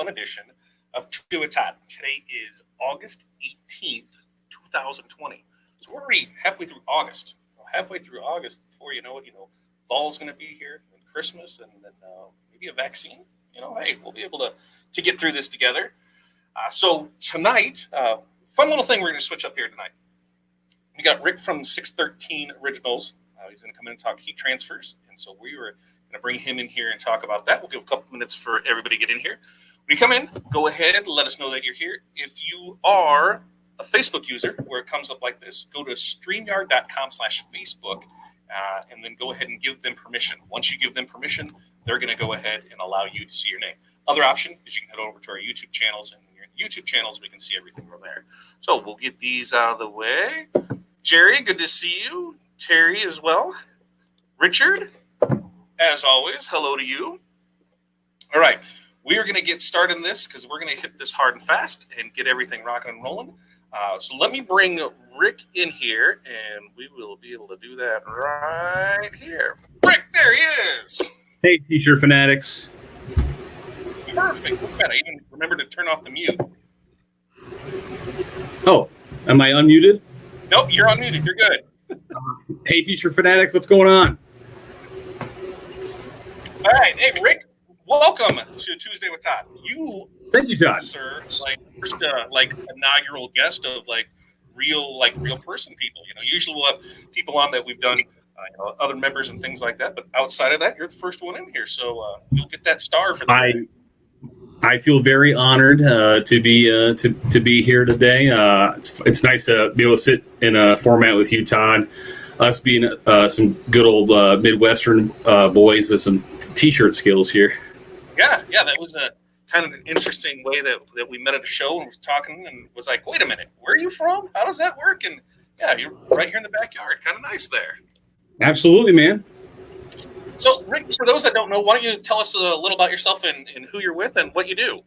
fun edition of Tuesday with Todd. Today is August 18th, 2020. So we're already halfway through August. Halfway through August, before you know it, fall's going to be here, and Christmas, and then maybe a vaccine. Hey, we'll be able to get through this together. So tonight, fun little thing we're going to switch up here tonight. We got Rick from 613 Originals. He's going to come in and talk heat transfers. And so we were going to bring him in here and talk about that. We'll give a couple minutes for everybody to get in here. When you come in, go ahead and let us know that you're here. If you are a Facebook user where it comes up like this, go to streamyard.com/Facebook and then go ahead and give them permission. Once you give them permission, they're going to go ahead and allow you to see your name. Other option is you can head over to our YouTube channels, and when you're in the YouTube channels, we can see everything from there. So we'll get these out of the way. Jerry, good to see you. Terry as well. Richard, as always, hello to you. All right, we are going to get started in this because we're going to hit this hard and fast and get everything rocking and rolling. So let me bring Rick in here, and we will be able to do that right here. Rick, there he is. Hey, T-shirt fanatics. Perfect. I even remember to turn off the mute. Oh, am I unmuted? Nope, you're unmuted. You're good. Hey, T-shirt fanatics, what's going on? All right. Hey, Rick, welcome to Tuesday with Todd. Thank you, Todd. Sir, first inaugural guest of real person people. Usually we'll have people on that we've done other members and things like that, but outside of that, you're the first one in here, so you'll get that star for the day. I feel very honored to be here today. It's nice to be able to sit in a format with you, Todd. Us being some good old Midwestern boys with some T-shirt skills here. Yeah, that was a kind of an interesting way that we met at a show and was talking and was like, wait a minute, where are you from? How does that work? And yeah, you're right here in the backyard. Kind of nice there. Absolutely, man. So, Rick, for those that don't know, why don't you tell us a little about yourself and who you're with and what you do?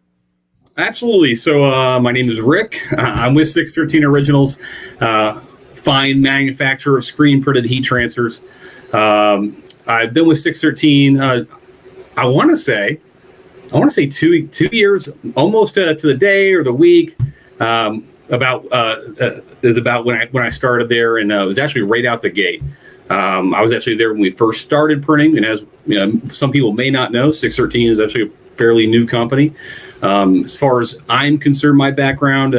Absolutely. So my name is Rick. I'm with 613 Originals, fine manufacturer of screen printed heat transfers. I've been with 613, I want to say 2 years, almost to the day or the week. Is about when I started there, and it was actually right out the gate. I was actually there when we first started printing, and as some people may not know, 613 is actually a fairly new company. As far as I'm concerned, my background,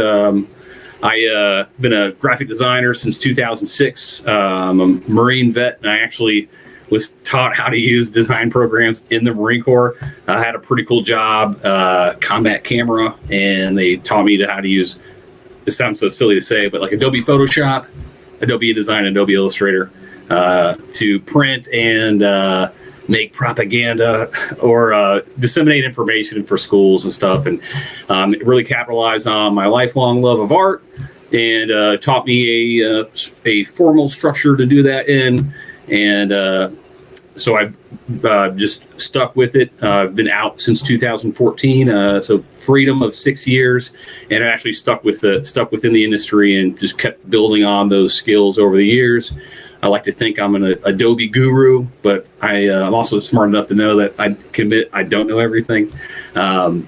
I've been a graphic designer since 2006. I'm a Marine vet, and I actually was taught how to use design programs in the Marine Corps. I had a pretty cool job, combat camera, and they taught me how to use, it sounds so silly to say, but like Adobe Photoshop, Adobe InDesign, Adobe Illustrator, to print and make propaganda or disseminate information for schools and stuff. And it really capitalized on my lifelong love of art and taught me a formal structure to do that in. And so I've just stuck with it. I've been out since 2014, so freedom of 6 years, and I actually stuck within the industry and just kept building on those skills over the years. I like to think I'm an Adobe guru, but I'm also smart enough to know that I admit I don't know everything. So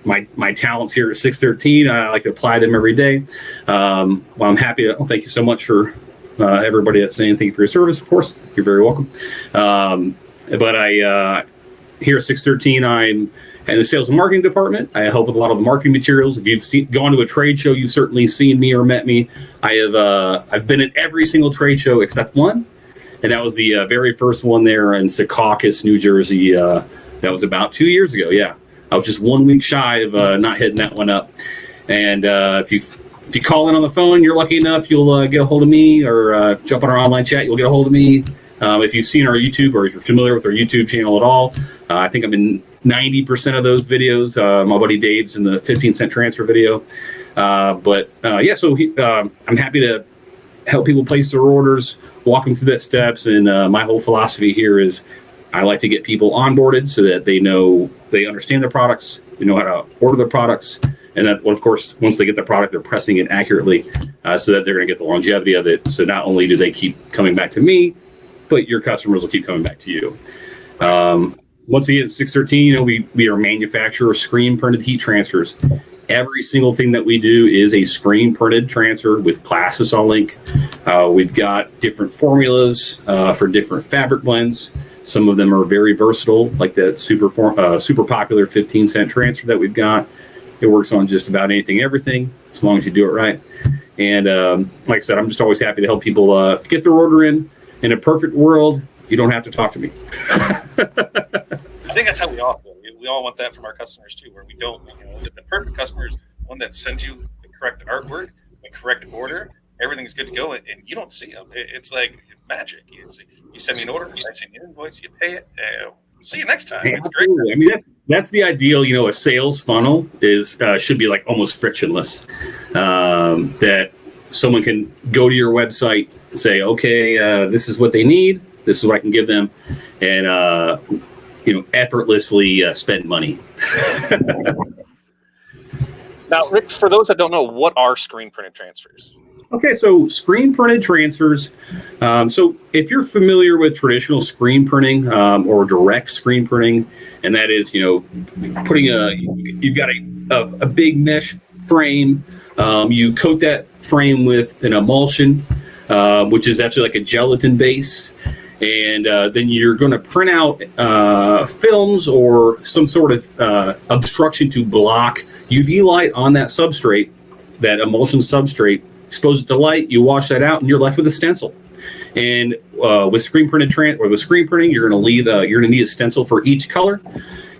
my talents here at 613, I like to apply them every day. Well, I'm happy to thank you so much for everybody that's saying thank you for your service. Of course, you're very welcome. But I here at 613, I'm in the sales and marketing department. I help with a lot of the marketing materials. If you've gone to a trade show, you've certainly seen me or met me. I've been at every single trade show except one, and that was the very first one there in Secaucus, New Jersey. That was about 2 years ago. Yeah, I was just 1 week shy of not hitting that one up. And if you call in on the phone, you're lucky enough, you'll get a hold of me, or jump on our online chat, you'll get a hold of me. If you've seen our YouTube, or if you're familiar with our YouTube channel at all, I think I'm in 90% of those videos. My buddy Dave's in the 15-cent transfer video. So I'm happy to help people place their orders, walk them through that steps. And my whole philosophy here is I like to get people onboarded so that they understand their products, they know how to order their products. And then, of course, once they get the product, they're pressing it accurately so that they're going to get the longevity of it. So not only do they keep coming back to me, but your customers will keep coming back to you. once again, 613, we are a manufacturer of screen printed heat transfers. Every single thing that we do is a screen printed transfer with plastisol ink. We've got different formulas for different fabric blends. Some of them are very versatile, like that super popular 15-cent transfer that we've got. It works on just about anything, everything, as long as you do it right. And like I said, I'm just always happy to help people get their order in. In a perfect world, you don't have to talk to me. I think that's how we all feel. We all want that from our customers too, where we don't, the perfect customer is one that sends you the correct artwork, the correct order, everything's good to go, and you don't see them. It's like magic. You send me an order, I send you an invoice, you pay it. See you next time. It's great. I mean, that's the ideal. A sales funnel should be like almost frictionless. That someone can go to your website, say, okay, this is what they need, this is what I can give them, and effortlessly spend money. Now, Rick, for those that don't know, what are screen printed transfers? Okay, so screen printed transfers. So if you're familiar with traditional screen printing or direct screen printing, and that is, putting you've got a big mesh frame. You coat that frame with an emulsion, which is actually like a gelatin base. And then you're going to print out films or some sort of obstruction to block UV light on that substrate, that emulsion substrate. Expose it to light, you wash that out, and you're left with a stencil. And with screen printing, you're going to need a stencil for each color.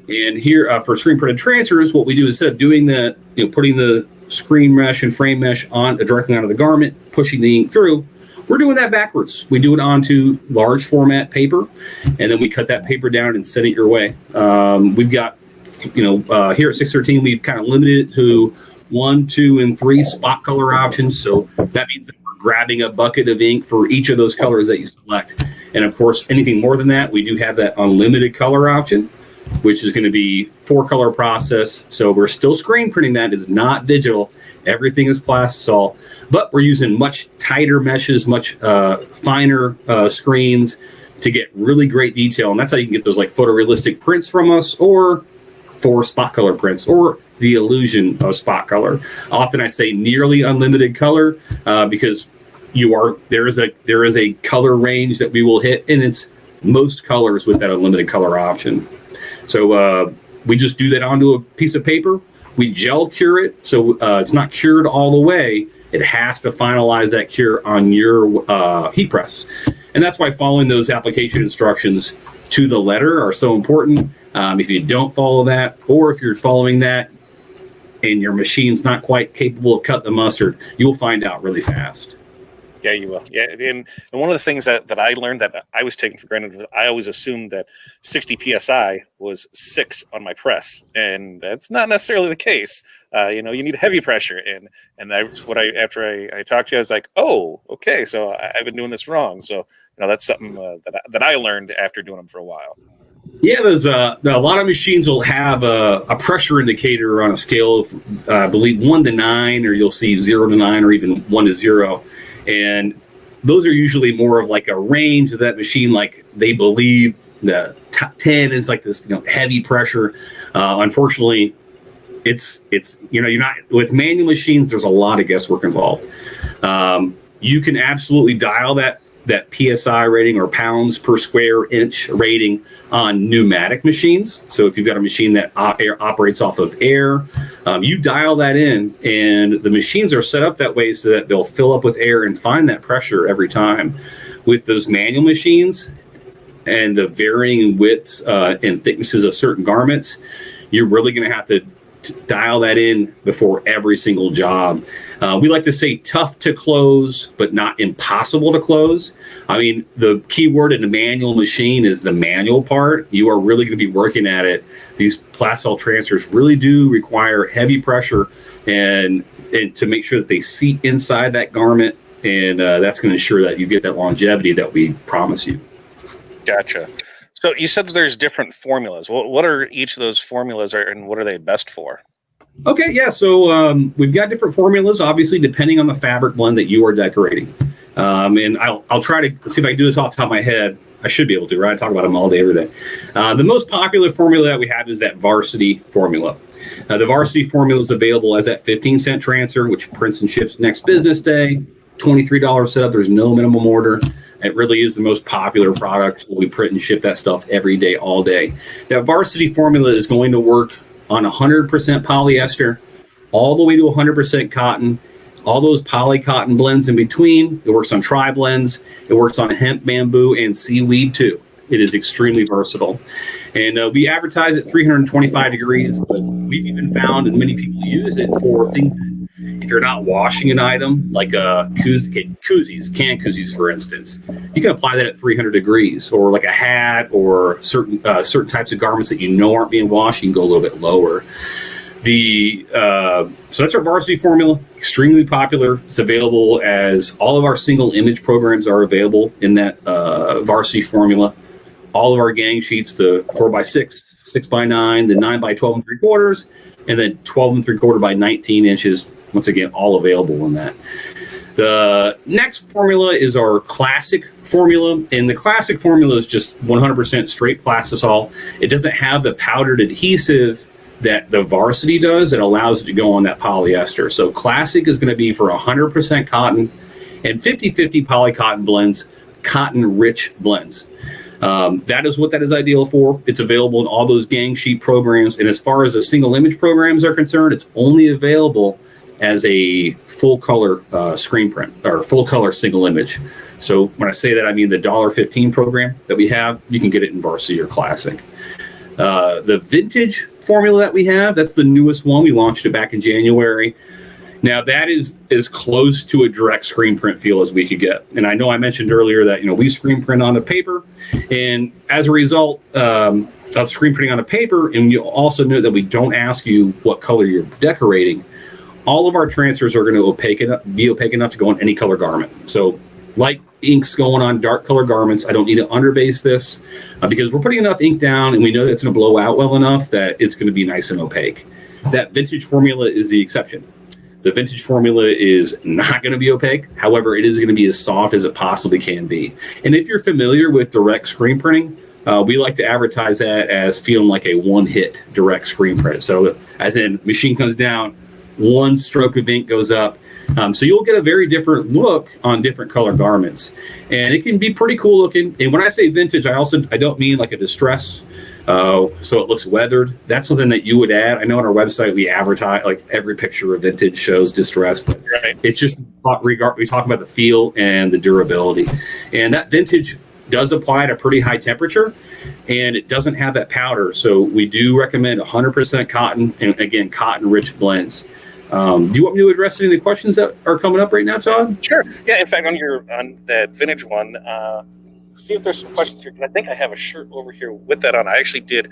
And here for screen printed transfers, what we do instead of doing that, putting the screen mesh and frame mesh on directly onto the garment, pushing the ink through, we're doing that backwards. We do it onto large format paper, and then we cut that paper down and send it your way. We've got, here at 613, we've kind of limited it to 1, 2, and 3 spot color options. So that means that we're grabbing a bucket of ink for each of those colors that you select. And of course, anything more than that, we do have that unlimited color option, which is going to be 4-color process. So we're still screen printing. That is not digital. Everything is plastisol, but we're using much tighter meshes, much finer screens to get really great detail. And that's how you can get those like photorealistic prints from us, or for spot color prints, or the illusion of spot color. Often I say nearly unlimited color because there is a color range that we will hit, and it's most colors with that unlimited color option. So we just do that onto a piece of paper. We gel cure it, so it's not cured all the way. It has to finalize that cure on your heat press, and that's why following those application instructions to the letter are so important. If you don't follow that, or if you're following that and your machine's not quite capable of cut the mustard, you'll find out really fast. Yeah, you will. Yeah, and one of the things that I learned that I was taking for granted, I always assumed that 60 psi was 6 on my press, and that's not necessarily the case. You need heavy pressure, and that's what after I talked to you, I was like, oh, okay, so I've been doing this wrong. So that's something that I learned after doing them for a while. Yeah, there's a lot of machines will have a pressure indicator on a scale of, I believe, 1 to 9, or you'll see 0 to 9, or even 1 to 0. And those are usually more of like a range of that machine. Like they believe the top 10 is like this, heavy pressure. Unfortunately, it's you're not with manual machines. There's a lot of guesswork involved. You can absolutely dial that PSI rating, or pounds per square inch rating, on pneumatic machines. So if you've got a machine that operates off of air, you dial that in, and the machines are set up that way so that they'll fill up with air and find that pressure every time. With those manual machines and the varying widths and thicknesses of certain garments, you're really going to have to dial that in before every single job. We like to say tough to close, but not impossible to close. I mean, the key word in a manual machine is the manual part. You are really going to be working at it. These plastisol transfers really do require heavy pressure and to make sure that they seat inside that garment. And that's going to ensure that you get that longevity that we promise you. Gotcha. So you said that there's different formulas. What are each of those formulas, and what are they best for? Okay, yeah. So we've got different formulas, obviously, depending on the fabric blend that you are decorating. And I'll try to see if I can do this off the top of my head. I should be able to, right? I talk about them all day, every day. The most popular formula that we have is that Varsity formula. The Varsity formula is available as that 15-cent transfer, which prints and ships next business day. $23 setup. There's no minimum order. It really is the most popular product. We print and ship that stuff every day, all day. That Varsity formula is going to work on 100% polyester, all the way to 100% cotton, all those poly cotton blends in between. It works on tri-blends. It works on hemp, bamboo, and seaweed too. It is extremely versatile. And we advertise at 325 degrees, but we've even found, and many people use it for things that, if you're not washing an item, like koozies, can koozies, for instance, you can apply that at 300 degrees, or like a hat or certain types of garments that you know aren't being washed, you can go a little bit lower. So that's our Varsity formula, extremely popular. It's available as all of our single image programs are available in that Varsity formula. All of our gang sheets, the 4x6, 6x9, the 9x12 3/4, and then 12 3/4 by 19 inches. Once again, all available in that. The next formula is our classic formula, and the classic formula is just 100% straight plastisol. It doesn't have the powdered adhesive that the Varsity does that allows it to go on that polyester. So classic is going to be for 100% cotton and 50-50 poly cotton blends, cotton rich blends. That is what that is ideal for. It's available in all those gang sheet programs. And as far as the single image programs are concerned, it's only available as a full color screen print or full color single image. So when I say that, I mean the $1.15 program that we have, you can get it in Varsity or Classic. The vintage formula that we have, that's the newest one. We launched it back in January. Now that is as close to a direct screen print feel as we could get. And I know I mentioned earlier that, we screen print on the paper, and as a result of screen printing on the paper, and you'll also note that we don't ask you what color you're decorating. All of our transfers are going to be opaque enough to go on any color garment. So light inks going on dark color garments. I don't need to underbase this because we're putting enough ink down, and we know that it's going to blow out well enough that it's going to be nice and opaque. That vintage formula is the exception. The vintage formula is not going to be opaque. However, it is going to be as soft as it possibly can be. And if you're familiar with direct screen printing, we like to advertise that as feeling like a one-hit direct screen print. So as in, machine comes down, one stroke of ink goes up. So you'll get a very different look on different color garments. And it can be pretty cool looking. And when I say vintage, I don't mean like a distress, so it looks weathered. That's something that you would add. I know on our website we advertise, like every picture of vintage shows distress, but it's just we talk about the feel and the durability. And that vintage does apply at a pretty high temperature, and it doesn't have that powder. So we do recommend 100% cotton, and again, cotton-rich blends. Do you want me to address any of the questions that are coming up right now, Todd? Sure. Yeah. In fact, on that vintage one, see if there's some questions here, because I think I have a shirt over here with that on. I actually did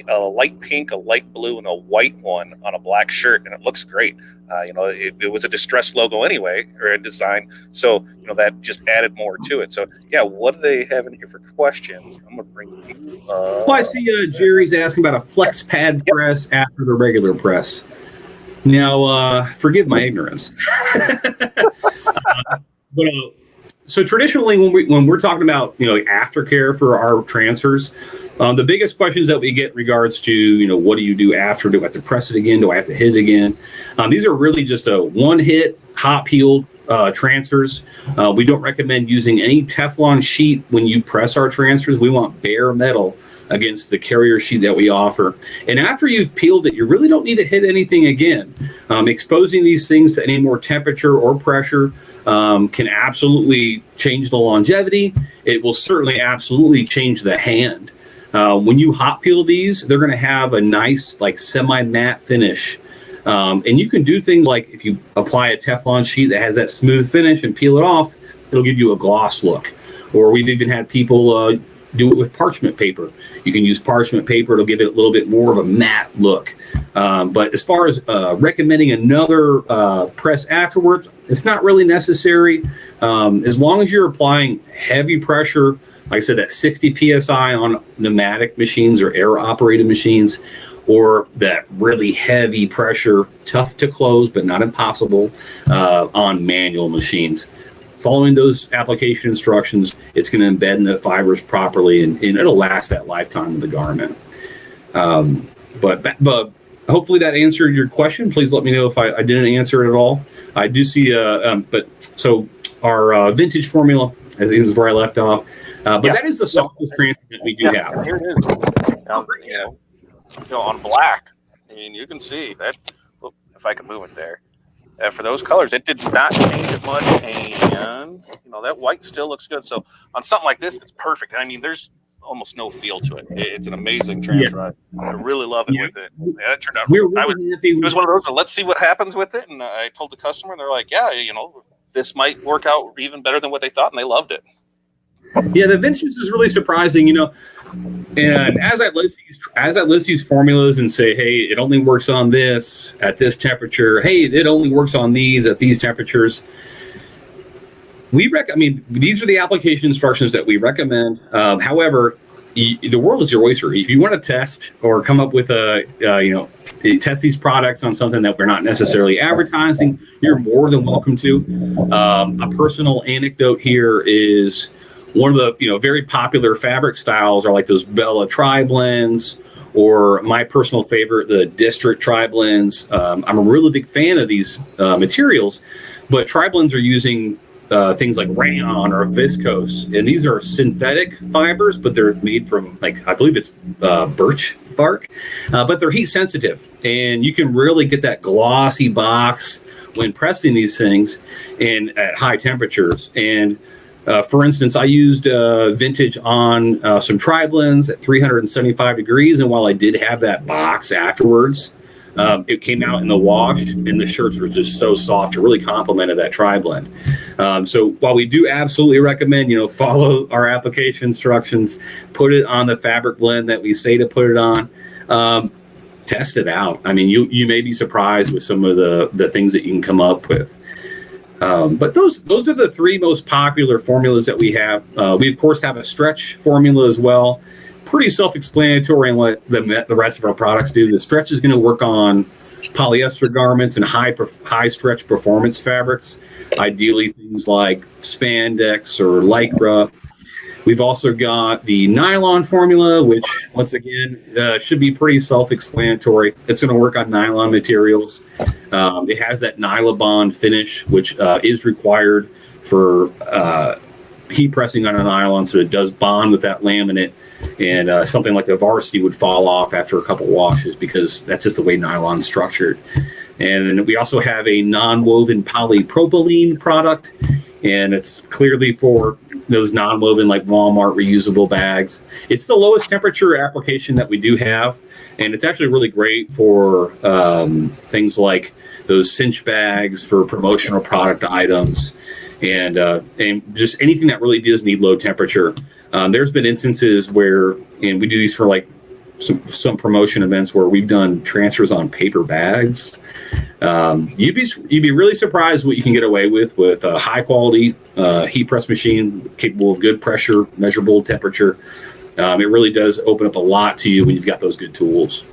a light pink, a light blue, and a white one on a black shirt, and it looks great. It was a distressed logo anyway, or a design, so that just added more to it. So yeah, what do they have in here for questions? I'm gonna bring you. Well, I see Jerry's asking about a flex pad press after the regular press. Now, forgive my ignorance. So traditionally, when we're talking about aftercare for our transfers, the biggest questions that we get in regards to what do you do after? Do I have to press it again? Do I have to hit it again? These are really just a one-hit, hot-peeled transfers. We don't recommend using any Teflon sheet when you press our transfers. We want bare metal against the carrier sheet that we offer. And after you've peeled it, you really don't need to hit anything again. Exposing these things to any more temperature or pressure can absolutely change the longevity. It will certainly absolutely change the hand. When you hot peel these, they're going to have a nice semi-matte finish. And you can do things like if you apply a Teflon sheet that has that smooth finish and peel it off, it'll give you a gloss look. Or we've even had people do it with parchment paper. You can use parchment paper. It'll give it a little bit more of a matte look. But as far as recommending another press afterwards, it's not really necessary. As long as you're applying heavy pressure, like I said, that 60 PSI on pneumatic machines or air-operated machines, or that really heavy pressure, tough to close but not impossible, on manual machines. following those application instructions, it's going to embed in the fibers properly, and it'll last that lifetime of the garment. But hopefully that answered your question. Please let me know if I didn't answer it at all. I do see, so our vintage formula, I think is where I left off. That is the softest transfer that we do have. Here it is. On black, I mean, you can see that. If I can move it there. For those colors, it did not change it much, and that white still looks good. So on something like this, it's perfect. I mean, there's almost no feel to it. It's an amazing transfer. Yeah. I really love it with it. Yeah, it turned out. It was one of those. Let's see what happens with it. And I told the customer, and they're like, "Yeah, this might work out even better than what they thought," and they loved it. Yeah, the vintage is really surprising, And as I list these formulas and say, hey, it only works on this at this temperature. Hey, it only works on these at these temperatures. These are the application instructions that we recommend. However, the world is your oyster. If you want to test or come up with test these products on something that we're not necessarily advertising, you're more than welcome to. A personal anecdote here is one of the very popular fabric styles are like those Bella tri-blends, or my personal favorite, the District tri-blends. I'm a really big fan of these materials, but tri-blends are using things like rayon or viscose, and these are synthetic fibers, but they're made from I believe it's birch bark, but they're heat sensitive, and you can really get that glossy box when pressing these things and at high temperatures. And for instance, I used vintage on some tri-blends at 375 degrees, and while I did have that box afterwards, it came out in the wash, and the shirts were just so soft. It really complemented that tri-blend. So while we do absolutely recommend, follow our application instructions, put it on the fabric blend that we say to put it on, test it out. I mean, you may be surprised with some of the things that you can come up with. But those are the three most popular formulas that we have. We of course have a stretch formula as well. Pretty self-explanatory in what the rest of our products do. The stretch is going to work on polyester garments and high stretch performance fabrics, ideally things like spandex or lycra. We've also got the nylon formula, which once again should be pretty self-explanatory. It's going to work on nylon materials. It has that Nylabond finish, which is required for heat pressing on a nylon, so it does bond with that laminate. And something like the varsity would fall off after a couple washes because that's just the way nylon's structured. And then we also have a non-woven polypropylene product, and it's clearly for those non-woven like Walmart reusable bags. It's the lowest temperature application that we do have, and it's actually really great for things like those cinch bags for promotional product items, and just anything that really does need low temperature. There's been instances where, and we do these for like some promotion events where we've done transfers on paper bags. You'd be really surprised what you can get away with a high quality heat press machine capable of good pressure, measurable temperature. It really does open up a lot to you when you've got those good tools.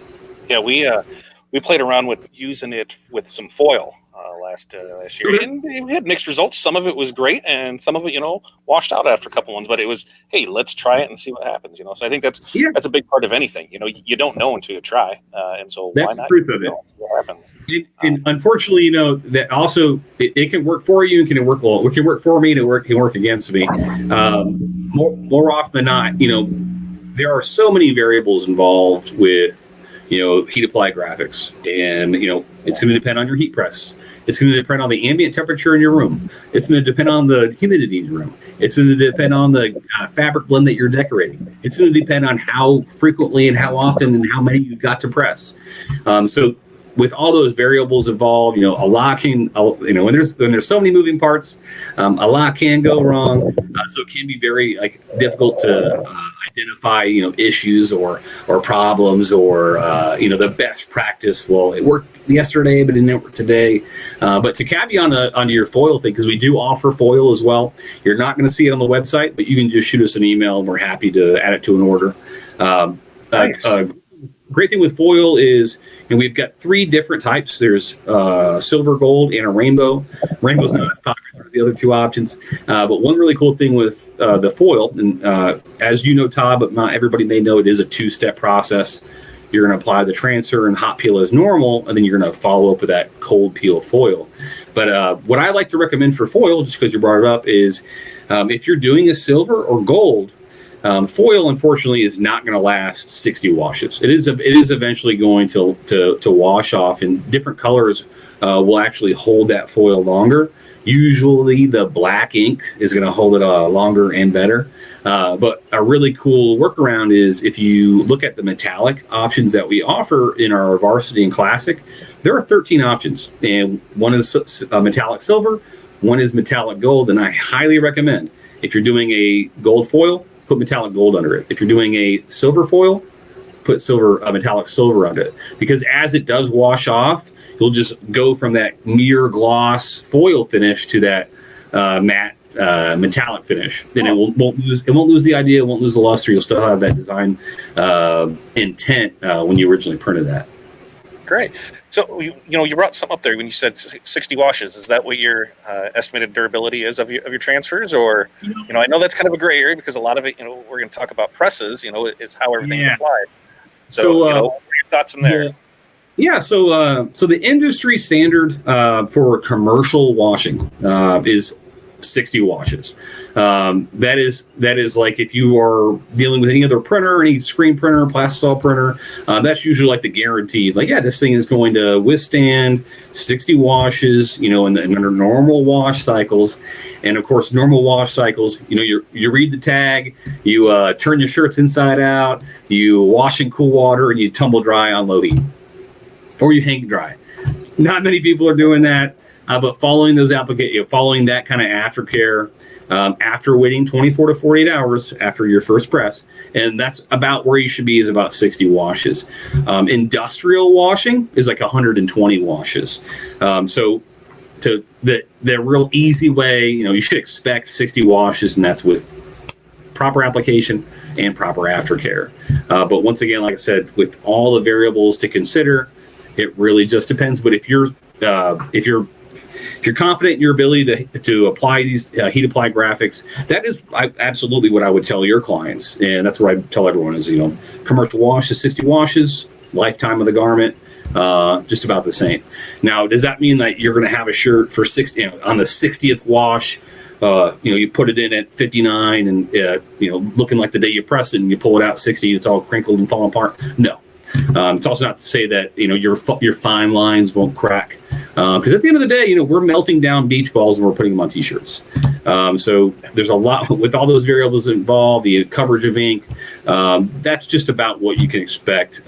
Yeah, we played around with using it with some foil last year, and we had mixed results. Some of it was great, and some of it, washed out after a couple ones. But it was, hey, let's try it and see what happens. So I think that's a big part of anything. You don't know until you try, and so that's why not? The truth of it. See what happens. And unfortunately, that also it can work for you, and it can work for me, and it can work against me. More often than not, there are so many variables involved with heat applied graphics, and it's going to depend on your heat press. It's going to depend on the ambient temperature in your room. It's going to depend on the humidity in your room. It's going to depend on the fabric blend that you're decorating. It's going to depend on how frequently and how often and how many you've got to press. So with all those variables involved, a lot can, when there's so many moving parts, a lot can go wrong. So it can be very difficult to identify, issues or problems or, the best practice. Well, it worked yesterday, but it didn't work today. But to caveat onto your foil thing, because we do offer foil as well. You're not going to see it on the website, but you can just shoot us an email and we're happy to add it to an order. Nice. Great thing with foil is, and we've got three different types. There's silver, gold, and a rainbow. Rainbow's not as popular the other two options. But one really cool thing with the foil, and as you know, Todd, but not everybody may know, it is a two-step process. You're going to apply the transfer and hot peel as normal, and then you're going to follow up with that cold peel foil. But what I like to recommend for foil, just because you brought it up, is if you're doing a silver or gold, foil, unfortunately, is not going to last 60 washes. It is eventually going to wash off, and different colors will actually hold that foil longer. Usually, the black ink is going to hold it longer and better. But a really cool workaround is if you look at the metallic options that we offer in our Varsity and Classic, there are 13 options, and one is metallic silver, one is metallic gold, and I highly recommend if you're doing a gold foil, put metallic gold under it. If you're doing a silver foil, put metallic silver under it, because as it does wash off, you'll just go from that mirror gloss foil finish to that matte metallic finish. Then it won't lose the idea, it won't lose the luster. You'll still have that design intent when you originally printed that. Great. So you brought something up there when you said 60 washes. Is that what your estimated durability is of your transfers, or I know that's kind of a gray area because a lot of it, we're going to talk about presses. Is how everything's applied. So what are your thoughts in there? Yeah. So the industry standard for commercial washing is 60 washes. That is like if you are dealing with any other printer, any screen printer, plastisol printer, that's usually like the guaranteed, like, yeah, this thing is going to withstand 60 washes, under normal wash cycles. And of course, normal wash cycles, you read the tag, you turn your shirts inside out, you wash in cool water, and you tumble dry on low heat, or you hang dry. Not many people are doing that. But following those following that kind of aftercare, after waiting 24 to 48 hours after your first press, and that's about where you should be, is about 60 washes. Industrial washing is like 120 washes. So to the real easy way, you should expect 60 washes, and that's with proper application and proper aftercare. But once again, like I said, with all the variables to consider, it really just depends. But if you're confident in your ability to apply these heat applied graphics, that is absolutely what I would tell your clients, and that's what I tell everyone is, commercial wash is 60 washes, lifetime of the garment, just about the same. Now, does that mean that you're going to have a shirt for 60 on the 60th wash? You put it in at 59 and looking like the day you pressed it, and you pull it out 60, it's all crinkled and falling apart? No. It's also not to say that your fine lines won't crack, because at the end of the day, we're melting down beach balls and we're putting them on t-shirts. So there's a lot with all those variables involved. The coverage of ink, that's just about what you can expect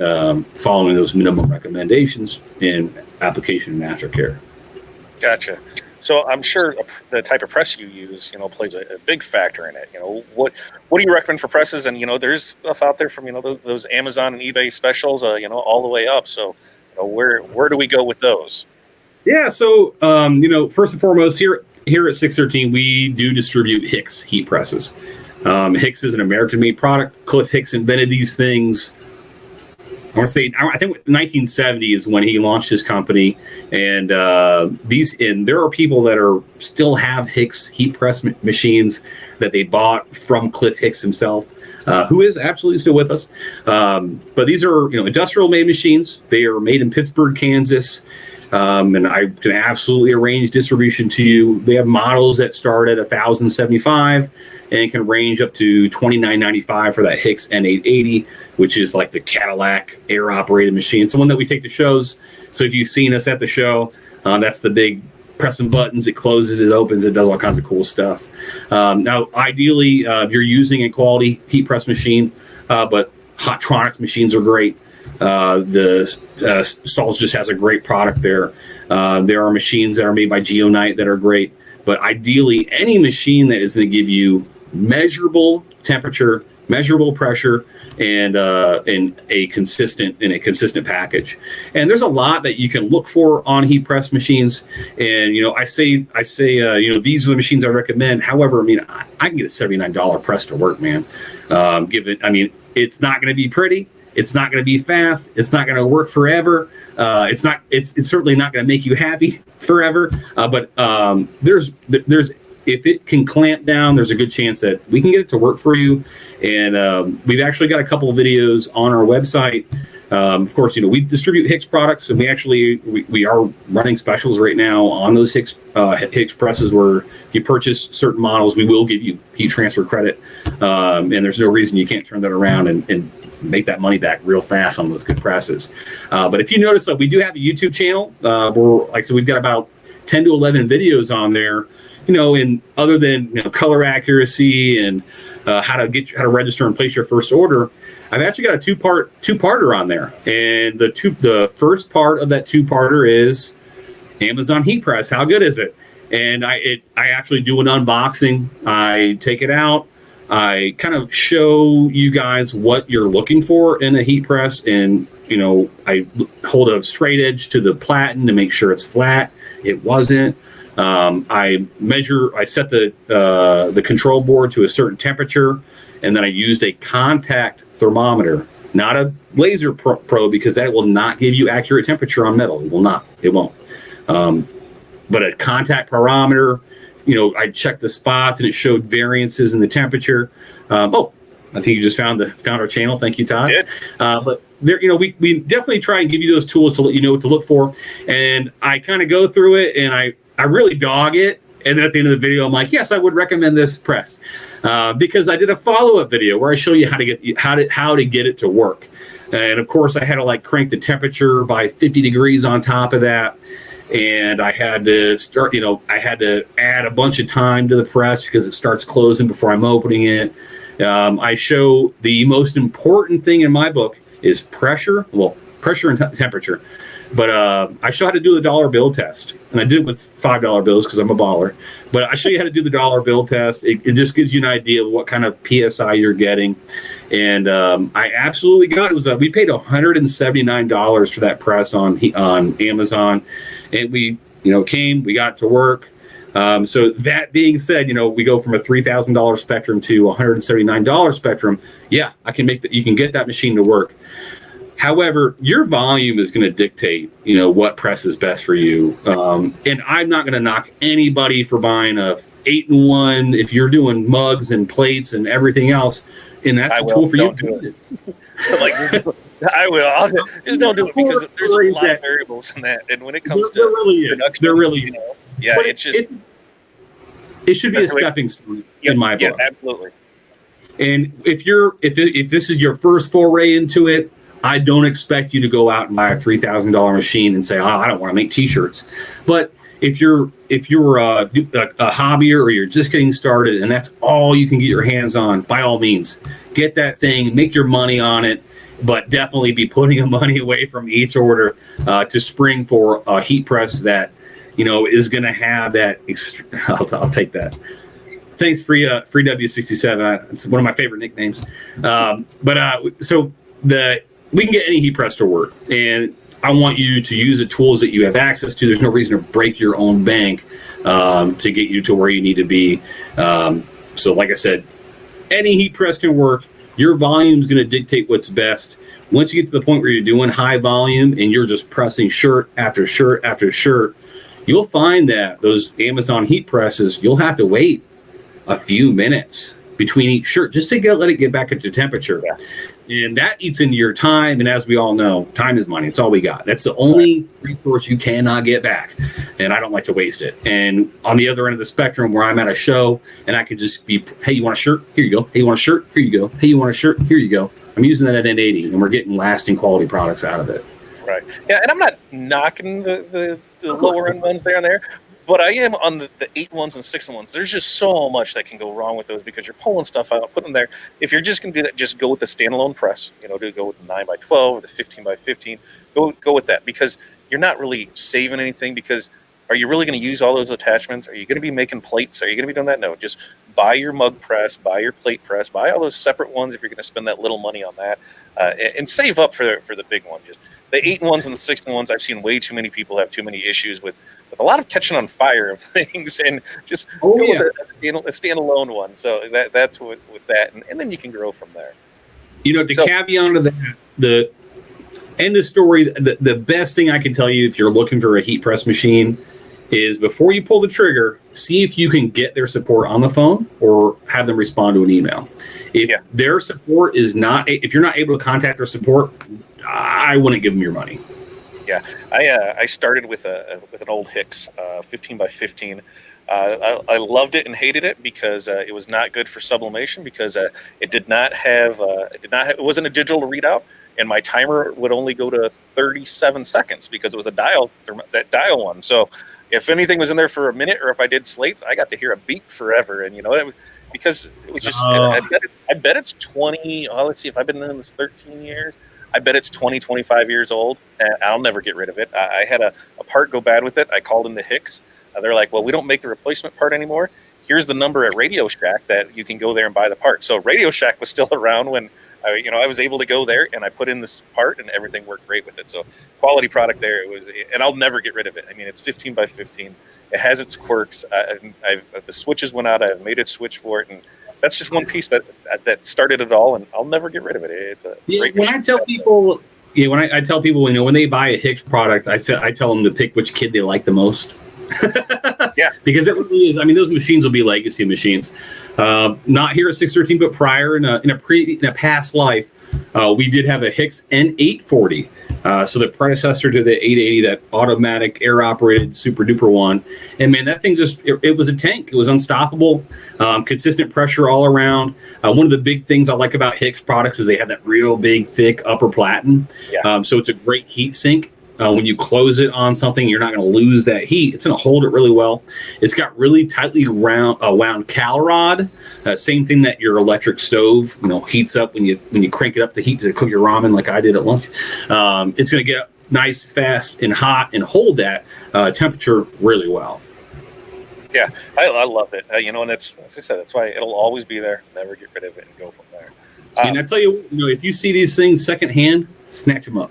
following those minimum recommendations in application and aftercare. Gotcha. So I'm sure the type of press you use, plays a big factor in it. What do you recommend for presses? And there's stuff out there from those Amazon and eBay specials, all the way up. So where do we go with those? Yeah. So first and foremost, here at 613, we do distribute Hicks heat presses. Hicks is an American-made product. Cliff Hicks invented these things. I think 1970 is when he launched his company, and there are people that still have Hicks heat press machines that they bought from Cliff Hicks himself, who is absolutely still with us. But these are industrial made machines. They are made in Pittsburgh, Kansas. And I can absolutely arrange distribution to you. They have models that start at $1,075 and can range up to $2,995 for that Hicks N880, which is like the Cadillac air-operated machine. It's the one that we take to shows. So if you've seen us at the show, that's the big pressing buttons. It closes, it opens, it does all kinds of cool stuff. Now, ideally, you're using a quality heat press machine, but Hottronics machines are great. Stahls just has a great product there. There are machines that are made by Geonite that are great, but ideally any machine that is going to give you measurable temperature, measurable pressure, and a consistent package. And there's a lot that you can look for on heat press machines. And I say these are the machines I recommend. However, I can get a $79 press to work, man. It's not going to be pretty. It's not going to be fast. It's not going to work forever. It's certainly not going to make you happy forever. But there's if it can clamp down, there's a good chance that we can get it to work for you. And we've actually got a couple of videos on our website. Of course, we distribute Hicks products, and we are running specials right now on those Hicks presses where if you purchase certain models, we will give you heat transfer credit. And there's no reason you can't turn that around and make that money back real fast on those good presses. But if you notice, we do have a YouTube channel where, like I said, we've got about 10 to 11 videos on there, and other than color accuracy and how to register and place your first order. I've actually got a two-parter on there, and the first part of that two-parter is Amazon heat press. How good is it? And I actually do an unboxing. I take it out. I kind of show you guys what you're looking for in a heat press, and I hold a straight edge to the platen to make sure it's flat. It wasn't. I set the control board to a certain temperature, and then I used a contact thermometer, not a laser probe, because that will not give you accurate temperature on metal. It will not. It won't. But a contact pyrometer, I checked the spots and it showed variances in the temperature. I think you just found our channel. Thank you, Todd. But there, we definitely try and give you those tools to let you know what to look for. And I kind of go through it, and I really dog it. And then at the end of the video, I'm like, yes, I would recommend this press, because I did a follow-up video where I show you how to get it to work. And of course, I had to crank the temperature by 50 degrees on top of that. And I had to I had to add a bunch of time to the press because it starts closing before I'm opening it. I show the most important thing in my book is pressure. Well, pressure and temperature. But I show how to do the dollar bill test. And I did it with $5 bills because I'm a baller. But I show you how to do the dollar bill test. It just gives you an idea of what kind of PSI you're getting. And I absolutely got it. We paid $179 for that press on Amazon. And we we got to work. So that being said, we go from a $3,000 Spectrum to a $179 Spectrum. Yeah, you can get that machine to work. However, your volume is going to dictate, what press is best for you. And I'm not going to knock anybody for buying a 8-in-1 if you're doing mugs and plates and everything else. And that's a tool for you. Do it. I will. Just don't do it, because there's a lot of variables in that. And when it comes to production, there really is. Yeah, but it should be a stepping stone in my book. Yeah, absolutely. And if this is your first foray into it, I don't expect you to go out and buy a $3,000 machine and say, I don't want to make T-shirts. But if you're a hobbyer, or you're just getting started and that's all you can get your hands on, by all means, get that thing, make your money on it, but definitely be putting the money away from each order to spring for a heat press that is going to have that. I'll take that. Thanks, free W67. It's one of my favorite nicknames. We can get any heat press to work, and I want you to use the tools that you have access to. There's no reason to break your own bank to get you to where you need to be. So like I said, any heat press can work. Your volume is going to dictate what's best. Once you get to the point where you're doing high volume and you're just pressing shirt after shirt after shirt, you'll find that those Amazon heat presses, you'll have to wait a few minutes between each shirt just to let it get back into temperature. Yeah. And that eats into your time. And as we all know, time is money. It's all we got. That's the only resource you cannot get back. And I don't like to waste it. And on the other end of the spectrum, where I'm at a show and I could just be, hey, you want a shirt? Here you go. Hey, you want a shirt? Here you go. Hey, you want a shirt? Here you go. I'm using that at N80, and we're getting lasting quality products out of it. Right. Yeah, and I'm not knocking the lower end ones there, but I am on the 8-in-1s and 6-in-1s. There's just so much that can go wrong with those because you're pulling stuff out, putting them there. If you're just going to do that, just go with the standalone press. Go with the 9x12 or the 15x15. Go with that, because you're not really saving anything. Because are you really going to use all those attachments? Are you going to be making plates? Are you going to be doing that? No. Just buy your mug press, buy your plate press, buy all those separate ones if you're going to spend that little money on that, and save up for the big one. Just the 8-in-1s and the 6-in-1s, I've seen way too many people have too many issues with a lot of catching on fire of things, and just go with a standalone one. So that's with that, and then you can grow from there. Caveat to that, End of story. The best thing I can tell you if you're looking for a heat press machine is before you pull the trigger, see if you can get their support on the phone or have them respond to an email. If their support is not, if you're not able to contact their support, I wouldn't give them your money. Yeah, I started with an old Hicks 15 by 15. I loved it and hated it because it was not good for sublimation because it did not have it wasn't a digital readout, and my timer would only go to 37 seconds because it was that dial one. So if anything was in there for a minute, or if I did slates, I got to hear a beep forever, and it was because it was just. I bet it's 20. Oh, let's see, if I've been in this 13 years. I bet it's 20, 25 years old, and I'll never get rid of it. I had a part go bad with it. I called into Hicks. They're like, well, we don't make the replacement part anymore. Here's the number at Radio Shack that you can go there and buy the part. So Radio Shack was still around when I was able to go there, and I put in this part, and everything worked great with it. So quality product there. It was, and I'll never get rid of it. I mean, it's 15 by 15. It has its quirks. The switches went out. I've made a switch for it, and that's just one piece that started it all, and I'll never get rid of it. It's a great when I tell people, when I tell people, when they buy a Hicks product, I tell them to pick which kid they like the most. Yeah, because it really is. I mean, those machines will be legacy machines. Not here at 613, but prior in a past life, we did have a Hicks N840. So the predecessor to the 880, that automatic air operated super duper one. And man, that thing it was a tank. It was unstoppable, consistent pressure all around. One of the big things I like about Hicks products is they have that real big, thick upper platen. Yeah. So it's a great heat sink. When you close it on something, you're not going to lose that heat. It's going to hold it really well. It's got really tightly wound cal rod. Same thing that your electric stove, heats up when you crank it up to heat to cook your ramen, like I did at lunch. It's going to get nice, fast, and hot, and hold that temperature really well. Yeah, I love it. And it's, as I said, that's why it'll always be there. Never get rid of it and go from there. And I tell you, if you see these things secondhand, snatch them up.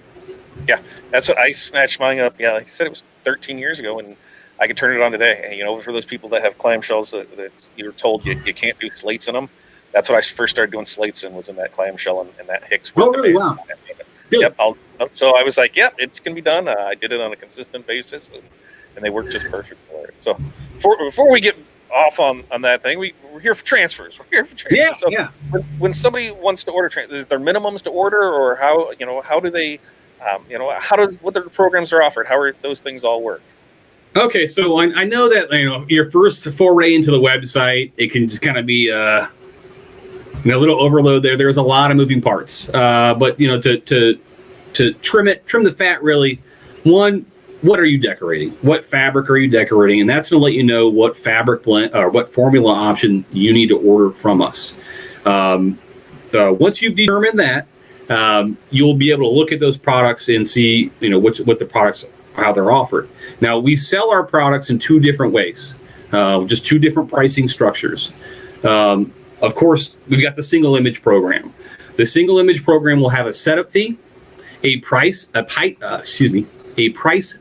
Yeah, that's what I snatched mine up. Yeah, like I said, it was 13 years ago, and I could turn it on today. And, for those people that have clamshells that you were told you can't do slates in them, that's what I first started doing slates in, was in that clamshell and that Hicks. Oh, really? Wow. Yep. So I was like, yep, it's going to be done. I did it on a consistent basis, and they work just perfect for it. So before we get off on that thing, we're here for transfers. Yeah, so yeah. When somebody wants to order transfers, is there minimums to order, or how do they what their programs are offered? How are those things all work? Okay, so I know that your first foray into the website, it can just kind of be a little overload there. There's a lot of moving parts, but to trim the fat, really. One, what are you decorating? What fabric are you decorating? And that's going to let you know what fabric blend or what formula option you need to order from us. Once you've determined that, you'll be able to look at those products and see, what the products, how they're offered. Now, we sell our products in two different ways, just two different pricing structures. Of course, we've got the single image program. The single image program will have a setup fee, a price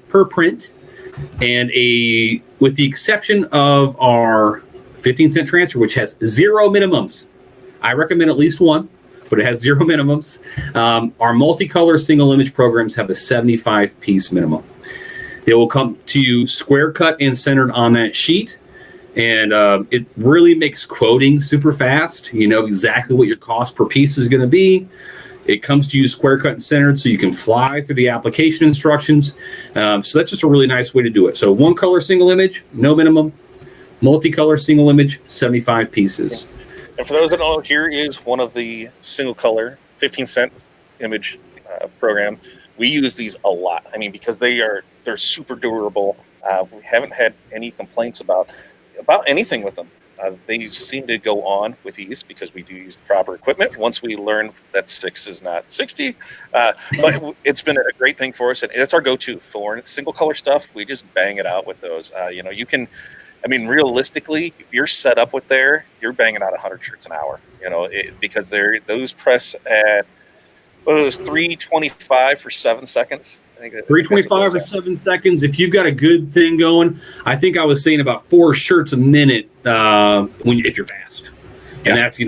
per print, and with the exception of our 15-cent transfer, which has zero minimums. I recommend at least one, but it has zero minimums. Our multicolor single image programs have a 75-piece minimum. It will come to you square cut and centered on that sheet. And it really makes quoting super fast. You know exactly what your cost per piece is going to be. It comes to you square cut and centered, so you can fly through the application instructions. So that's just a really nice way to do it. So one color single image, no minimum. Multicolor single image, 75 pieces. And for those that don't know, here is one of the single color 15-cent image program. We use these a lot. I mean, because they're super durable. We haven't had any complaints about anything with them. They seem to go on with ease because we do use the proper equipment. Once we learn that 6 is not 60, but it's been a great thing for us, and it's our go-to for single color stuff. We just bang it out with those. You can, realistically, if you're set up with you're banging out 100 shirts an hour. Because those press at those 325 for 7 seconds. 325 for 7 seconds. If you've got a good thing going, I think I was saying about 4 shirts a minute if you're fast. And that's,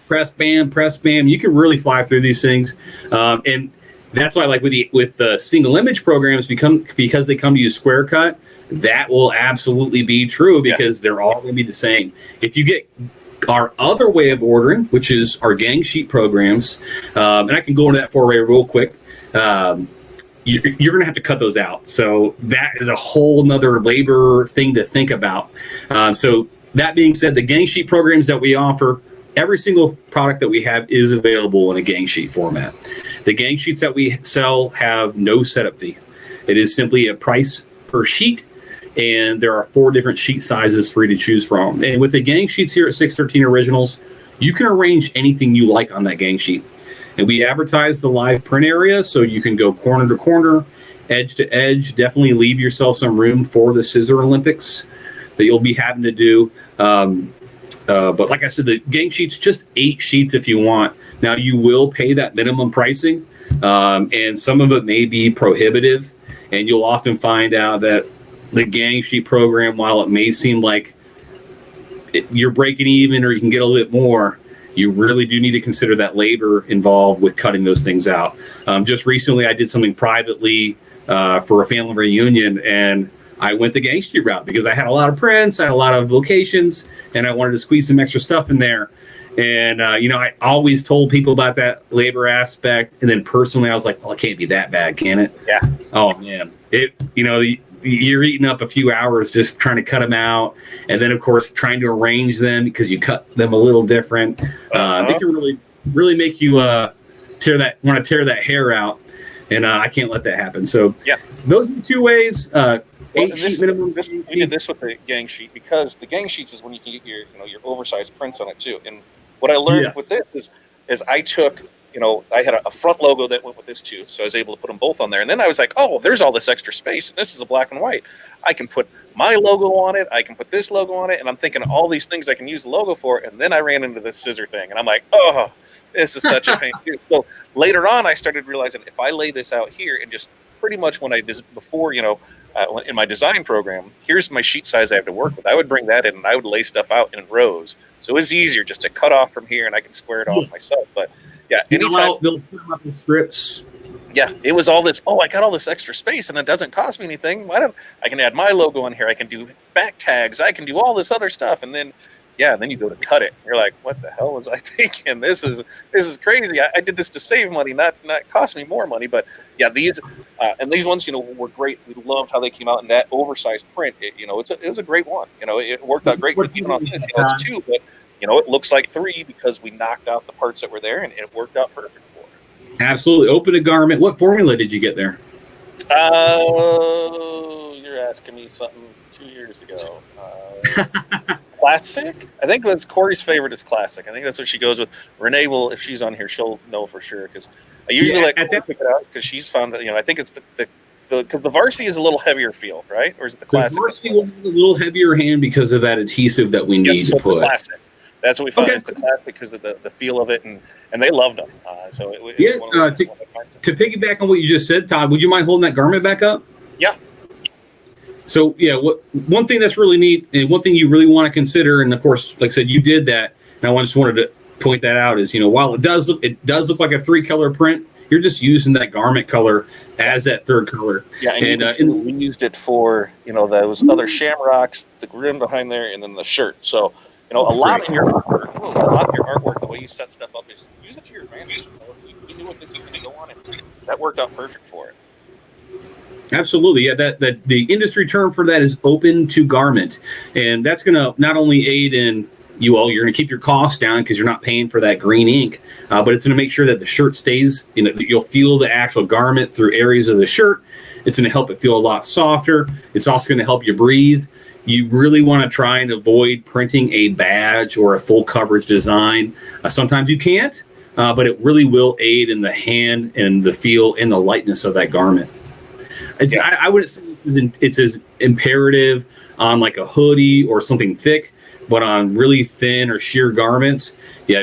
press bam. You can really fly through these things. And That's why, like with the single image programs, because they come to you square cut, that will absolutely be true because they're all going to be the same. If you get our other way of ordering, which is our gang sheet programs, and I can go into that foray real quick. You're going to have to cut those out. So that is a whole nother labor thing to think about. So that being said, the gang sheet programs that we offer, every single product that we have is available in a gang sheet format. The gang sheets that we sell have no setup fee. It is simply a price per sheet, and there are 4 different sheet sizes for you to choose from. And with the gang sheets here at 613 Originals, you can arrange anything you like on that gang sheet. And we advertise the live print area, so you can go corner to corner, edge to edge. Definitely leave yourself some room for the Scissor Olympics that you'll be having to do. But like I said, the gang sheet's just 8 sheets if you want. Now, you will pay that minimum pricing, and some of it may be prohibitive. And you'll often find out that the gang sheet program, while it may seem like you're breaking even or you can get a little bit more, you really do need to consider that labor involved with cutting those things out. Just recently, I did something privately for a family reunion, and I went the gang sheet route because I had a lot of prints, I had a lot of locations, and I wanted to squeeze some extra stuff in there. And, I always told people about that labor aspect. And then personally, I was like, well, it can't be that bad, can it? Yeah. Oh, man. You're eating up a few hours just trying to cut them out. And then, of course, trying to arrange them because you cut them a little different. It can really, really make you want to tear that hair out. And I can't let that happen. So those are the 2 ways. 8 sheet minimum. We did this with the gang sheet because the gang sheets is when you can get your oversized prints on it too. And what I learned with this is I took, I had a front logo that went with this too. So I was able to put them both on there. And then I was like, oh, there's all this extra space. And this is a black and white. I can put my logo on it. I can put this logo on it. And I'm thinking of all these things I can use the logo for. And then I ran into this scissor thing. And I'm like, oh, this is such a pain. So later on, I started realizing if I lay this out here and just pretty much when I did before, in my design program, here's my sheet size I have to work with. I would bring that in and I would lay stuff out in rows. So it's easier just to cut off from here and I can square it off myself. But anytime they'll set them up in strips. Yeah, it was all this, I got all this extra space and it doesn't cost me anything. I can add my logo on here. I can do back tags. I can do all this other stuff. And then you go to cut it. You're like, what the hell was I thinking? This is crazy. I did this to save money, not cost me more money. But these ones, were great. We loved how they came out in that oversized print. It was a great one. It worked out great. Even on this, it's 2, but it looks like 3 because we knocked out the parts that were there and it worked out perfect for it. Absolutely. Open a garment. What formula did you get there? You're asking me something 2 years ago. Classic. I think that's Corey's favorite is classic. I think that's what she goes with. Renee will, if she's on here, she'll know for sure because I usually let Corey pick it out because she's found that I think it's because the varsity is a little heavier feel, right? Or is it the classic? The varsity will be a little heavier hand because of that adhesive that we need to put. Classic. That's what we found is the classic because of the feel of it, and they loved them. To piggyback on what you just said, Todd, would you mind holding that garment back up? Yeah. So one thing that's really neat, and one thing you really want to consider, and of course, like I said, you did that, and I just wanted to point that out is, while it does look like a 3-color print, you're just using that garment color as that 3rd color. Yeah, and we used it for those other shamrocks, the grim behind there, and then the shirt. So a lot of your artwork, the way you set stuff up is use it to your advantage. You knew what this was going to go on, and that worked out perfect for it. Absolutely. Yeah, that the industry term for that is open to garment. And that's going to not only aid in you're going to keep your costs down because you're not paying for that green ink, but it's going to make sure that the shirt stays, you'll feel the actual garment through areas of the shirt. It's going to help it feel a lot softer. It's also going to help you breathe. You really want to try and avoid printing a badge or a full coverage design. Sometimes you can't, but it really will aid in the hand and the feel and the lightness of that garment. I wouldn't say it's as imperative on like a hoodie or something thick, but on really thin or sheer garments,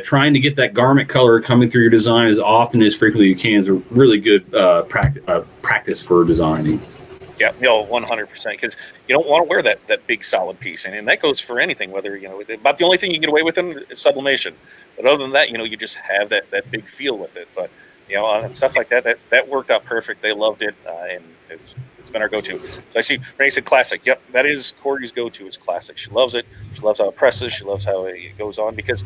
trying to get that garment color coming through your design as often as frequently you can is a really good practice for designing. Yeah, 100%. Because you don't want to wear that big solid piece, and that goes for anything. Whether about the only thing you can get away with is sublimation. But other than that, you just have that big feel with it. But and stuff like that. That worked out perfect. They loved it, and it's been our go-to. So I see Renee said classic. Yep, that is Corey's go-to is classic. She loves it. She loves how it presses. She loves how it goes on because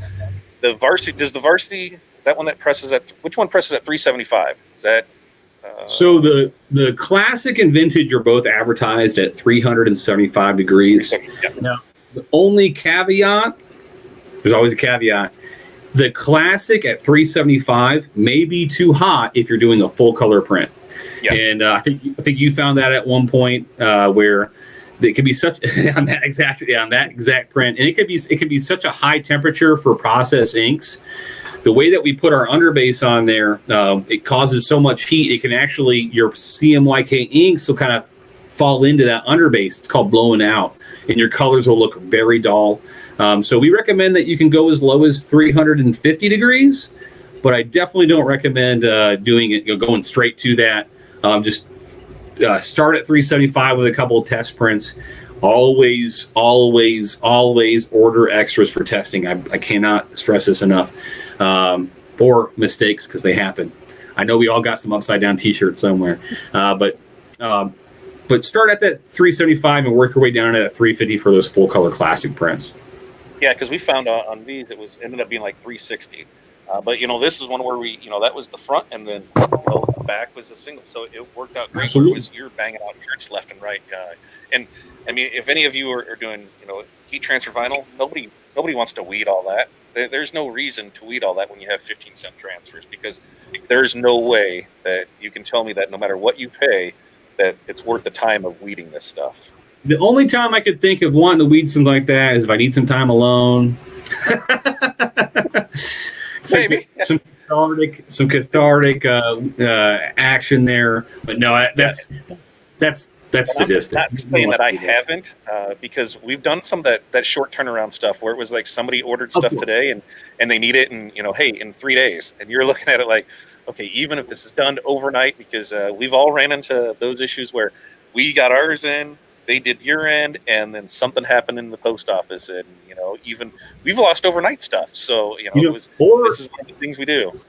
the varsity is that one that presses at which one presses at 375? Is that so the classic and vintage are both advertised at 375 degrees. Yep. Now, the only caveat, there's always a caveat. The classic at 375 may be too hot if you're doing a full color print. Yeah. And I think you found that at one point where it could be such on that exact print, and it could be such a high temperature for process inks. The way that we put our underbase on there, it causes so much heat. It can actually your CMYK inks will kind of fall into that underbase. It's called blowing out, and your colors will look very dull. So we recommend that you can go as low as 350 degrees, but I definitely don't recommend doing it, going straight to that. Just start at 375 with a couple of test prints. Always order extras for testing. I cannot stress this enough. Or mistakes, because they happen. I know we all got some upside down t-shirts somewhere, but start at that 375 and work your way down to that 350 for those full color classic prints. Yeah, because we found on these ended up being like 360. But this is one where we that was the front, and then the back was a single, so it worked out great. Absolutely. You're banging out shirts left and right, and I mean, if any of you are doing heat transfer vinyl, nobody wants to weed all that. There's no reason to weed all that when you have 15-cent transfers, because there's no way that you can tell me that no matter what you pay, that it's worth the time of weeding this stuff. The only time I could think of wanting to weed something like that is if I need some time alone. Maybe some cathartic action there, but no, that's sadistic. I'm not saying that I haven't, because we've done some of that short turnaround stuff where it was like somebody ordered stuff today and they need it in in 3 days, and you're looking at it like, okay, even if this is done overnight, because we've all ran into those issues where we got ours in, they did your end, and then something happened in the post office, and even we've lost overnight stuff. So this is one of the things we do.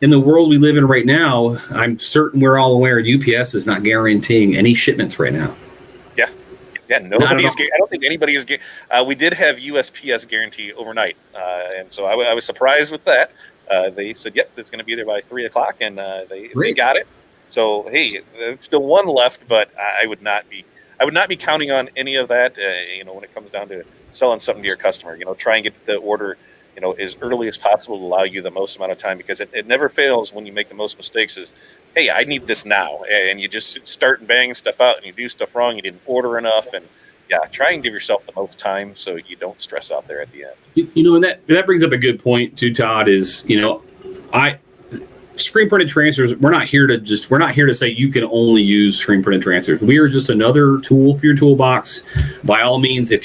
In the world we live in right now, I'm certain we're all aware UPS is not guaranteeing any shipments right now. Yeah, nobody's. I don't think anybody is. We did have USPS guarantee overnight, and so I was surprised with that. They said, "Yep, it's going to be there by 3:00," and they got it. So hey, there's still one left, but I would not be counting on any of that. When it comes down to selling something to your customer, try and get the order as early as possible to allow you the most amount of time, because it never fails when you make the most mistakes is, hey, I need this now. And you just start banging stuff out and you do stuff wrong. You didn't order enough. And try and give yourself the most time so you don't stress out there at the end. And that brings up a good point too, Todd, is, screen printed transfers, we're not here to say you can only use screen printed transfers. We are just another tool for your toolbox. By all means, if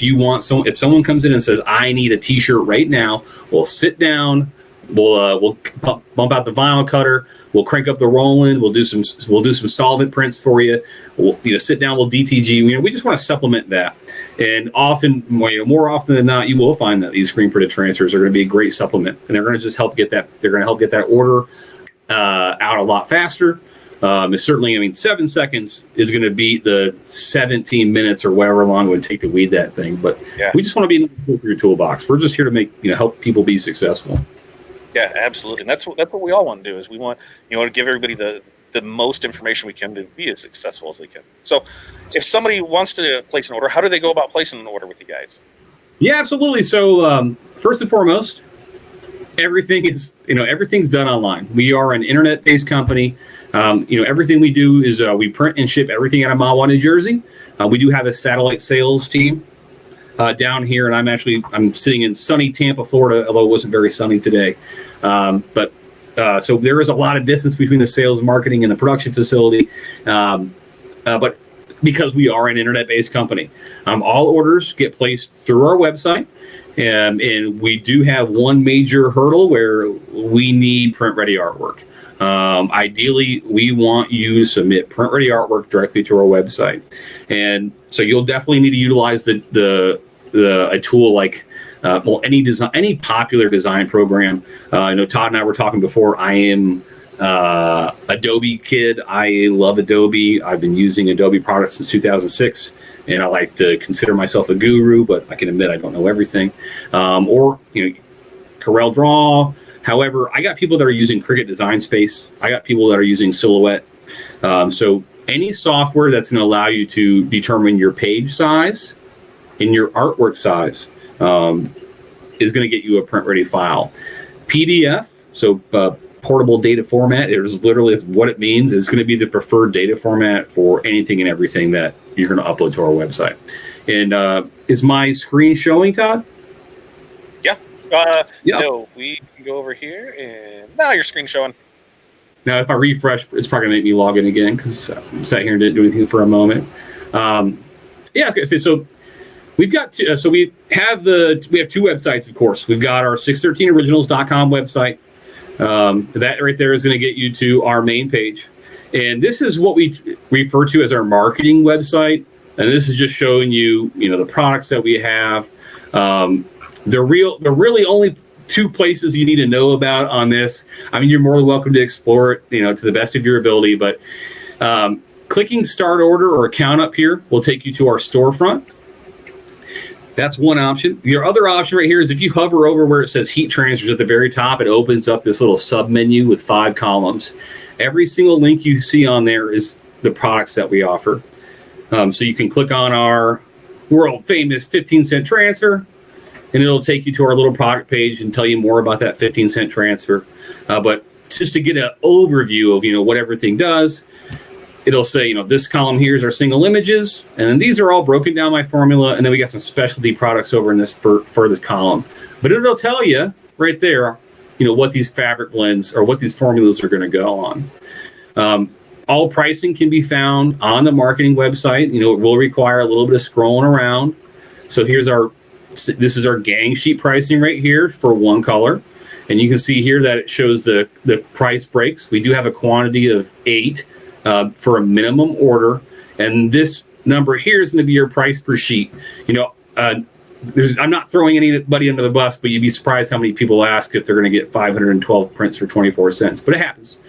someone comes in and says, I need a t-shirt right now, we'll sit down, we'll bump out the vinyl cutter, we'll crank up the Roland, we'll do some solvent prints for you. We'll sit down, we'll DTG. We just want to supplement that. And often, more often than not, you will find that these screen printed transfers are going to be a great supplement, and they're going to just help get that. They're going to help get that order out a lot faster. Certainly, 7 seconds is going to beat the 17 minutes or whatever long it would take to weed that thing. But we just want to be another tool for your toolbox. We're just here to help people be successful. Yeah, absolutely. And that's what we all want to do, is we want to give everybody the most information we can to be as successful as they can. So if somebody wants to place an order, how do they go about placing an order with you guys? Yeah, absolutely. So first and foremost, everything's done online. We are an internet-based company. Everything we do is we print and ship everything out of Mahwah, New Jersey. We do have a satellite sales team down here, and I'm sitting in sunny Tampa, Florida, although it wasn't very sunny today. So there is a lot of distance between the sales, marketing, and the production facility. But because we are an internet-based company, all orders get placed through our website. And we do have one major hurdle where we need print-ready artwork. Ideally, we want you to submit print-ready artwork directly to our website. And so you'll definitely need to utilize a tool like any popular design program. I know Todd and I were talking before. I am Adobe kid. I love Adobe. I've been using Adobe products since 2006, and I like to consider myself a guru, but I can admit I don't know everything. Or Corel Draw. However, I got people that are using Cricut Design Space. I got people that are using Silhouette. So any software that's going to allow you to determine your page size and your artwork size is going to get you a print-ready file. PDF, so portable data format, is literally what it means. It's going to be the preferred data format for anything and everything that you're going to upload to our website. And is my screen showing, Todd? Yeah. Yeah. No, we can go over here, and now your screen's showing. Now, if I refresh, it's probably going to make me log in again because I sat here and didn't do anything for a moment. Okay. So we've got two, we have two websites, of course. We've got our 613originals.com website. That right there is going to get you to our main page, and this is what we refer to as our marketing website. And this is just showing you, the products that we have. They're really only two places you need to know about on this. I mean, you're more than welcome to explore it, to the best of your ability. But clicking Start Order or Account up here will take you to our storefront. That's one option. Your other option right here is if you hover over where it says Heat Transfers at the very top, it opens up this little sub menu with 5 columns. Every single link you see on there is the products that we offer. So you can click on our world famous 15-cent transfer, and it'll take you to our little product page and tell you more about that 15-cent transfer. But just to get an overview of, what everything does, it'll say, this column here is our single images, and then these are all broken down by formula, and then we got some specialty products over in this for this column. But it'll tell you right there, what these fabric blends or what these formulas are going to go on. All pricing can be found on the marketing website. It will require a little bit of scrolling around. So this is our gang sheet pricing right here for one color. And you can see here that it shows the price breaks. We do have a quantity of 8 for a minimum order. And this number here is going to be your price per sheet. I'm not throwing anybody under the bus, but you'd be surprised how many people ask if they're going to get 512 prints for 24 cents. But it happens.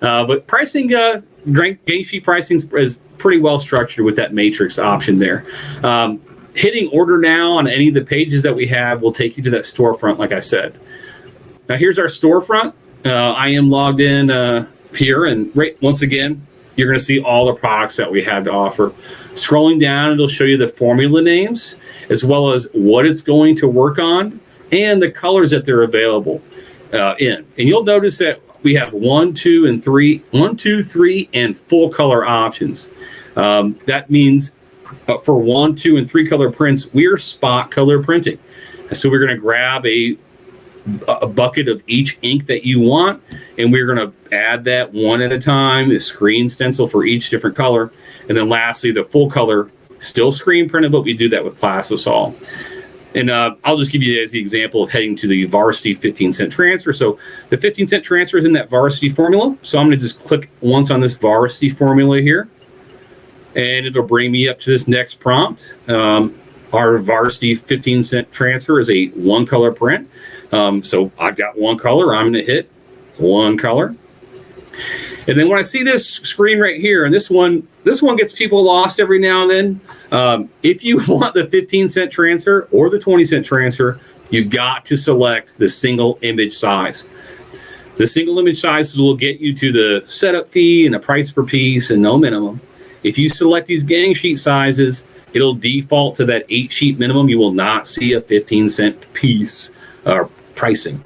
But pricing, gang sheet pricing is pretty well structured with that matrix option there. Hitting order now on any of the pages that we have will take you to that storefront, like I said. Now, here's our storefront. I am logged in here, and once again, you're going to see all the products that we have to offer. Scrolling down, it'll show you the formula names, as well as what it's going to work on, and the colors that they're available in. And you'll notice that we have 1, 2, 3, and full color options. That means for 1, 2, and 3 color prints, we are spot color printing. So we're going to grab a bucket of each ink that you want, and we're going to add that one at a time, a screen stencil for each different color. And then lastly, the full color, still screen printed, but we do that with Plastisol. And I'll just give you as the example of heading to the Varsity 15-cent transfer. So the 15-cent transfer is in that Varsity formula. So I'm going to just click once on this Varsity formula here, and it'll bring me up to this next prompt. Our Varsity 15-cent transfer is a 1-color print. So I've got 1 color. I'm going to hit 1 color. And then when I see this screen right here, and this one gets people lost every now and then. If you want the 15-cent transfer or the 20-cent transfer, you've got to select the single image size. The single image sizes will get you to the setup fee and the price per piece and no minimum. If you select these gang sheet sizes, it'll default to that 8 sheet minimum. You will not see a 15-cent piece pricing.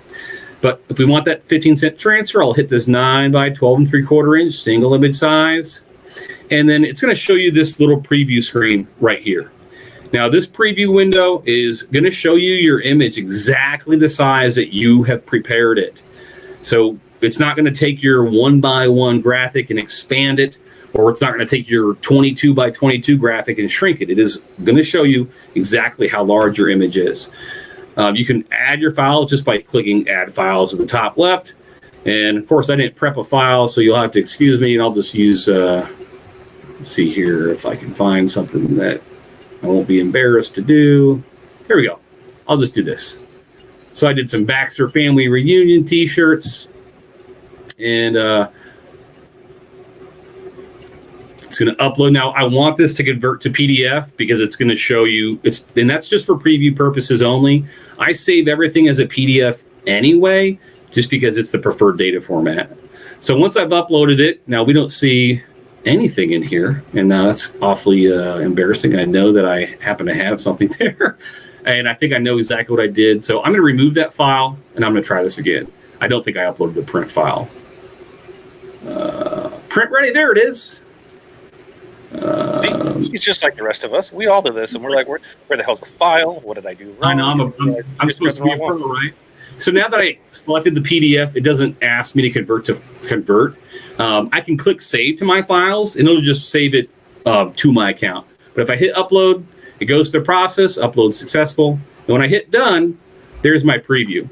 But if we want that 15-cent transfer, I'll hit this 9 by 12 3/4 inch single image size. And then it's going to show you this little preview screen right here. Now, this preview window is going to show you your image exactly the size that you have prepared it. So it's not going to take your 1x1 graphic and expand it, or it's not going to take your 22 by 22 graphic and shrink it. It is going to show you exactly how large your image is. You can add your files just by clicking Add Files at the top left. And of course, I didn't prep a file, so you'll have to excuse me, and I'll just use, let's see here if I can find something that I won't be embarrassed to do. Here we go. I'll just do this. So I did some Baxter Family Reunion t-shirts. and it's going to upload. Now, I want this to convert to PDF because it's going to show you and that's just for preview purposes only. I save everything as a PDF anyway, just because it's the preferred data format. So once I've uploaded it, now we don't see anything in here, and now that's awfully embarrassing. I know that I happen to have something there, and I think I know exactly what I did. So I'm going to remove that file, and I'm going to try this again. I don't think I uploaded the print file. Print ready. There it is. He's just like the rest of us. We all do this, and we're like, where the hell's the file? What did I do wrong? I know, I'm supposed to be a pro, right? So now that I selected the PDF, it doesn't ask me to convert. I can click save to my files, and it'll just save it to my account. But if I hit upload, it goes through the process, upload successful. And when I hit done, there's my preview.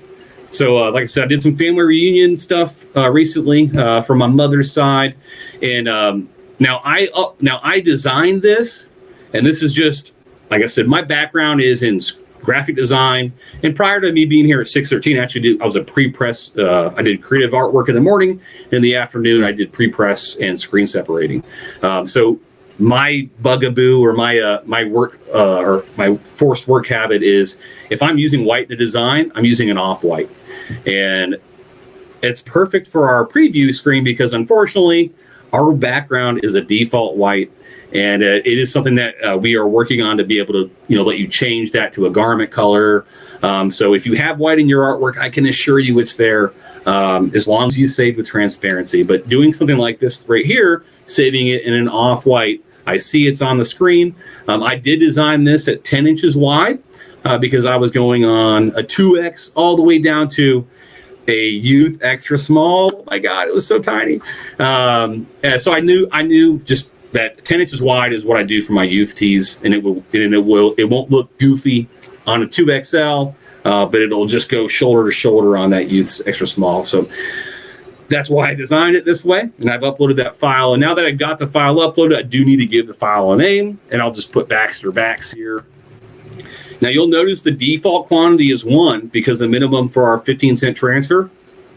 So like I said, I did some family reunion stuff recently from my mother's side. And now I designed this, and this is just, like I said, my background is in graphic design. And prior to me being here at 613, I was a pre-press. I did creative artwork in the morning. In the afternoon, I did pre-press and screen separating. So my bugaboo or my work or my forced work habit is if I'm using white to design, I'm using an off-white. And it's perfect for our preview screen because unfortunately, our background is a default white. And it is something that we are working on to be able to, let you change that to a garment color. So if you have white in your artwork, I can assure you it's there as long as you save with transparency. But doing something like this right here, saving it in an off-white, I see it's on the screen. I did design this at 10 inches wide because I was going on a 2X all the way down to a youth extra small. Oh my God, it was so tiny. So I knew just that 10 inches wide is what I do for my youth tees, and it won't look goofy on a 2XL, but it'll just go shoulder to shoulder on that youth's extra small. So that's why I designed it this way, and I've uploaded that file. And now that I've got the file uploaded, I do need to give the file a name, and I'll just put Baxter Bax here. Now you'll notice the default quantity is 1 because the minimum for our 15-cent transfer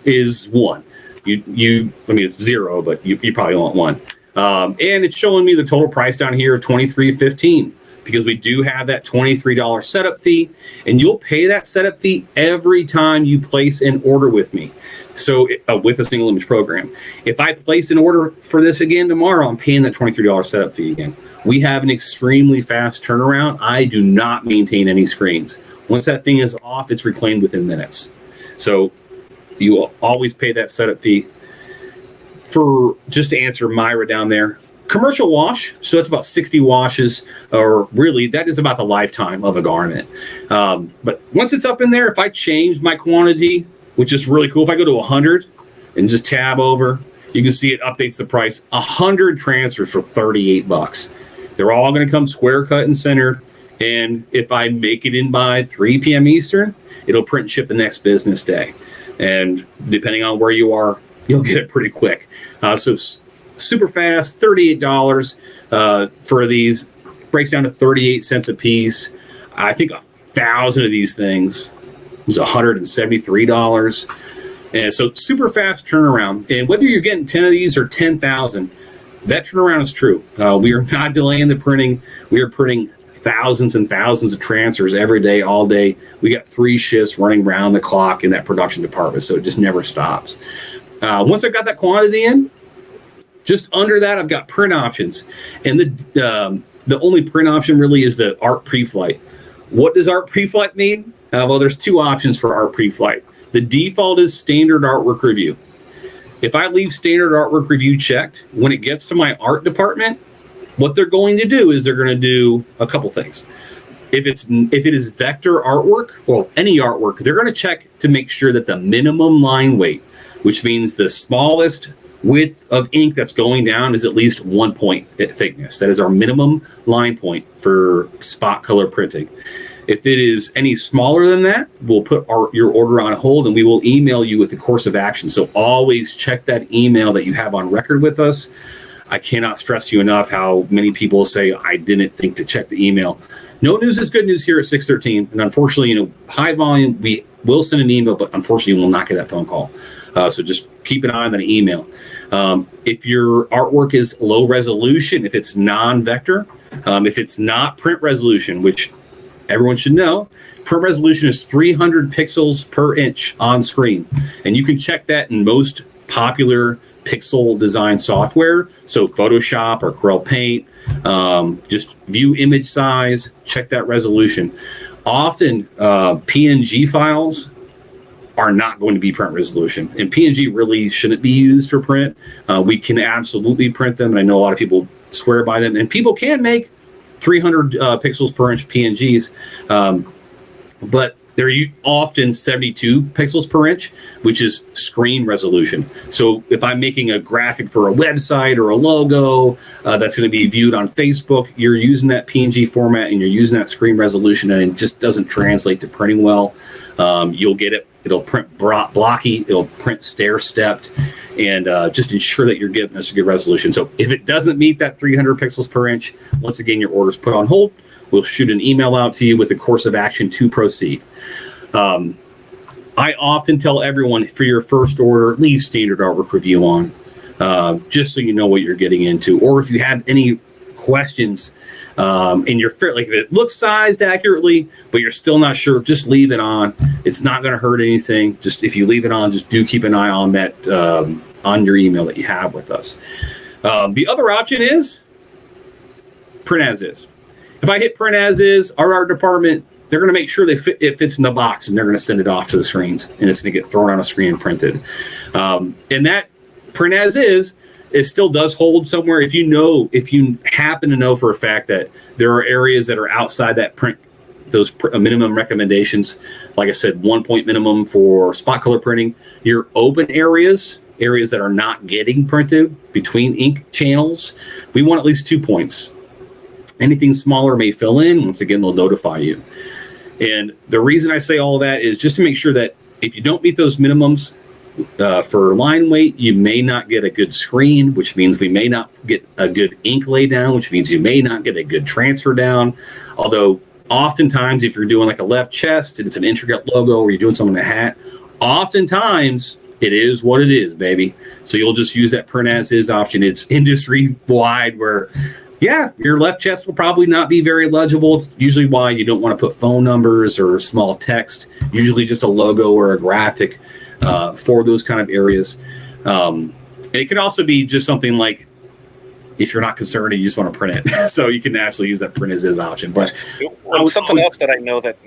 is 1. It's 0, but you probably want 1. And it's showing me the total price down here of $23.15 because we do have that $23 setup fee, and you'll pay that setup fee every time you place an order with me. So with a single image program, if I place an order for this again tomorrow, I'm paying that $23 setup fee again. We have an extremely fast turnaround. I do not maintain any screens. Once that thing is off, it's reclaimed within minutes. So you will always pay that setup fee. For just to answer Myra down there, commercial wash, so it's about 60 washes, or really that is about the lifetime of a garment. But once it's up in there, if I change my quantity, which is really cool, if I go to 100 and just tab over, you can see it updates the price. 100 transfers for $38. They're all going to come square cut and centered. And if I make it in by 3 p.m. Eastern, it'll print and ship the next business day. And depending on where you are, you'll get it pretty quick. So super fast, $38 for these. Breaks down to 38 cents a piece. I think 1,000 of these things was $173. And so super fast turnaround. And whether you're getting 10 of these or 10,000, that turnaround is true. We are not delaying the printing. We are printing thousands and thousands of transfers every day, all day. We got 3 shifts running round the clock in that production department, so it just never stops. Once I've got that quantity in, just under that, I've got print options. And the only print option really is the art pre-flight. What does art pre-flight mean? Well, there's 2 options for art pre-flight. The default is standard artwork review. If I leave standard artwork review checked, when it gets to my art department, what they're going to do is they're going to do a couple things. If it is vector artwork, well, any artwork, they're going to check to make sure that the minimum line weight, which means the smallest width of ink that's going down, is at least 1 point thickness. That is our minimum line point for spot color printing. If it is any smaller than that, we'll put your order on hold and we will email you with the course of action. So always check that email that you have on record with us. I cannot stress you enough how many people say, I didn't think to check the email. No news is good news here at 613. And unfortunately, high volume, we will send an email, but unfortunately will not get that phone call. So just keep an eye on that email. If your artwork is low resolution, if it's non-vector, if it's not print resolution, which everyone should know, print resolution is 300 pixels per inch on screen. And you can check that in most popular pixel design software. So Photoshop or Corel Paint, just view image size, check that resolution. Often PNG files are not going to be print resolution, and PNG really shouldn't be used for print. We can absolutely print them, and I know a lot of people swear by them, and people can make 300 pixels per inch PNGs, but they're often 72 pixels per inch, which is screen resolution. So if I'm making a graphic for a website or a logo that's going to be viewed on Facebook, you're using that PNG format and you're using that screen resolution, and it just doesn't translate to printing well. You'll get it. It'll print blocky. It'll print stair-stepped, and just ensure that you're giving us a good resolution. So if it doesn't meet that 300 pixels per inch, once again, your order's put on hold. We'll shoot an email out to you with a course of action to proceed. I often tell everyone, for your first order, leave standard artwork review on, just so you know what you're getting into. Or if you have any questions and you're like, if it looks sized accurately, but you're still not sure, just leave it on. It's not going to hurt anything. Just if you leave it on, just do keep an eye on that on your email that you have with us. The other option is print as is. If I hit print as is, our art department, they're going to make sure it fits in the box, and they're going to send it off to the screens, and it's going to get thrown on a screen and printed. And that print as is, it still does hold somewhere. If you happen to know for a fact that there are areas that are outside that print, those minimum recommendations, like I said, 1 point minimum for spot color printing, your open areas that are not getting printed between ink channels, we want at least 2 points. Anything smaller may fill in. Once again, they'll notify you. And the reason I say all that is just to make sure that if you don't meet those minimums for line weight, you may not get a good screen, which means we may not get a good ink lay down, which means you may not get a good transfer down. Although oftentimes if you're doing like a left chest and it's an intricate logo, or you're doing something in a hat, oftentimes it is what it is, baby. So you'll just use that print as is option. It's industry wide where, yeah, your left chest will probably not be very legible. It's usually why you don't want to put phone numbers or small text, usually just a logo or a graphic for those kind of areas. And it can also be just something like, if you're not concerned and you just want to print it. So you can absolutely use that print as is option. But something else that I know that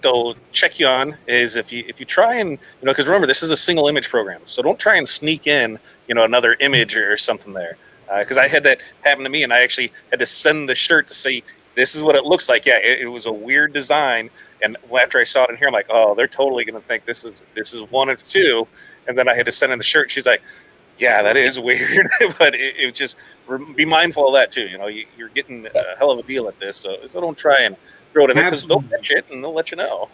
they'll check you on is if you try and, because remember, this is a single image program. So don't try and sneak in, another image or something there. Because I had that happen to me, and I actually had to send the shirt to say, this is what it looks like. Yeah, it was a weird design. And after I saw it in here, I'm like, oh, they're totally going to think this is one of two. And then I had to send in the shirt. She's like, yeah, that is weird. But it just, be mindful of that too. You're getting a hell of a deal at this. So don't try and throw it in there, because they'll catch it and they'll let you know.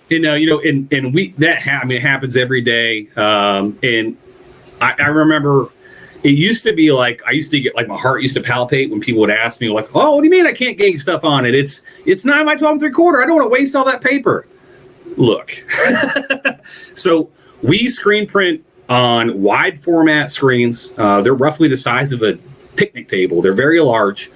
And it happens every day. And I remember, it used to be like, I used to get like, my heart used to palpitate when people would ask me like, oh, what do you mean I can't gang stuff on it? It's 9 by 12 3/4. I don't want to waste all that paper. Look, so we screen print on wide format screens. They're roughly the size of a picnic table. They're very large.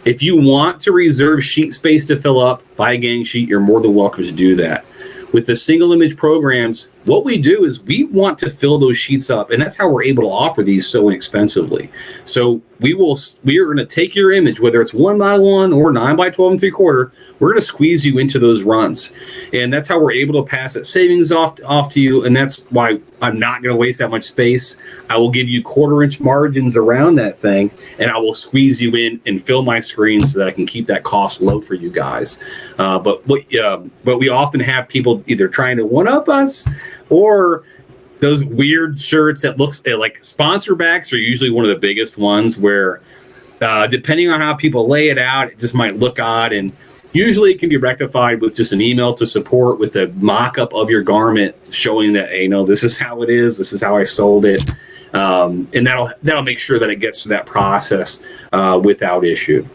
If you want to reserve sheet space to fill up, buy a gang sheet, you're more than welcome to do that. With the single image programs, what we do is we want to fill those sheets up, and that's how we're able to offer these so inexpensively. So we are going to take your image, whether it's 1 by 1 or 9 by 12 3/4, we're going to squeeze you into those runs. And that's how we're able to pass that savings off to you. And that's why I'm not going to waste that much space. I will give you 1/4 inch margins around that thing, and I will squeeze you in and fill my screen so that I can keep that cost low for you guys. But we often have people either trying to one-up us, or those weird shirts that looks like sponsor backs are usually one of the biggest ones where depending on how people lay it out, it just might look odd. And usually it can be rectified with just an email to support with a mock-up of your garment showing that, hey, this is how it is. This is how I sold it. And that'll make sure that it gets to that process without issue.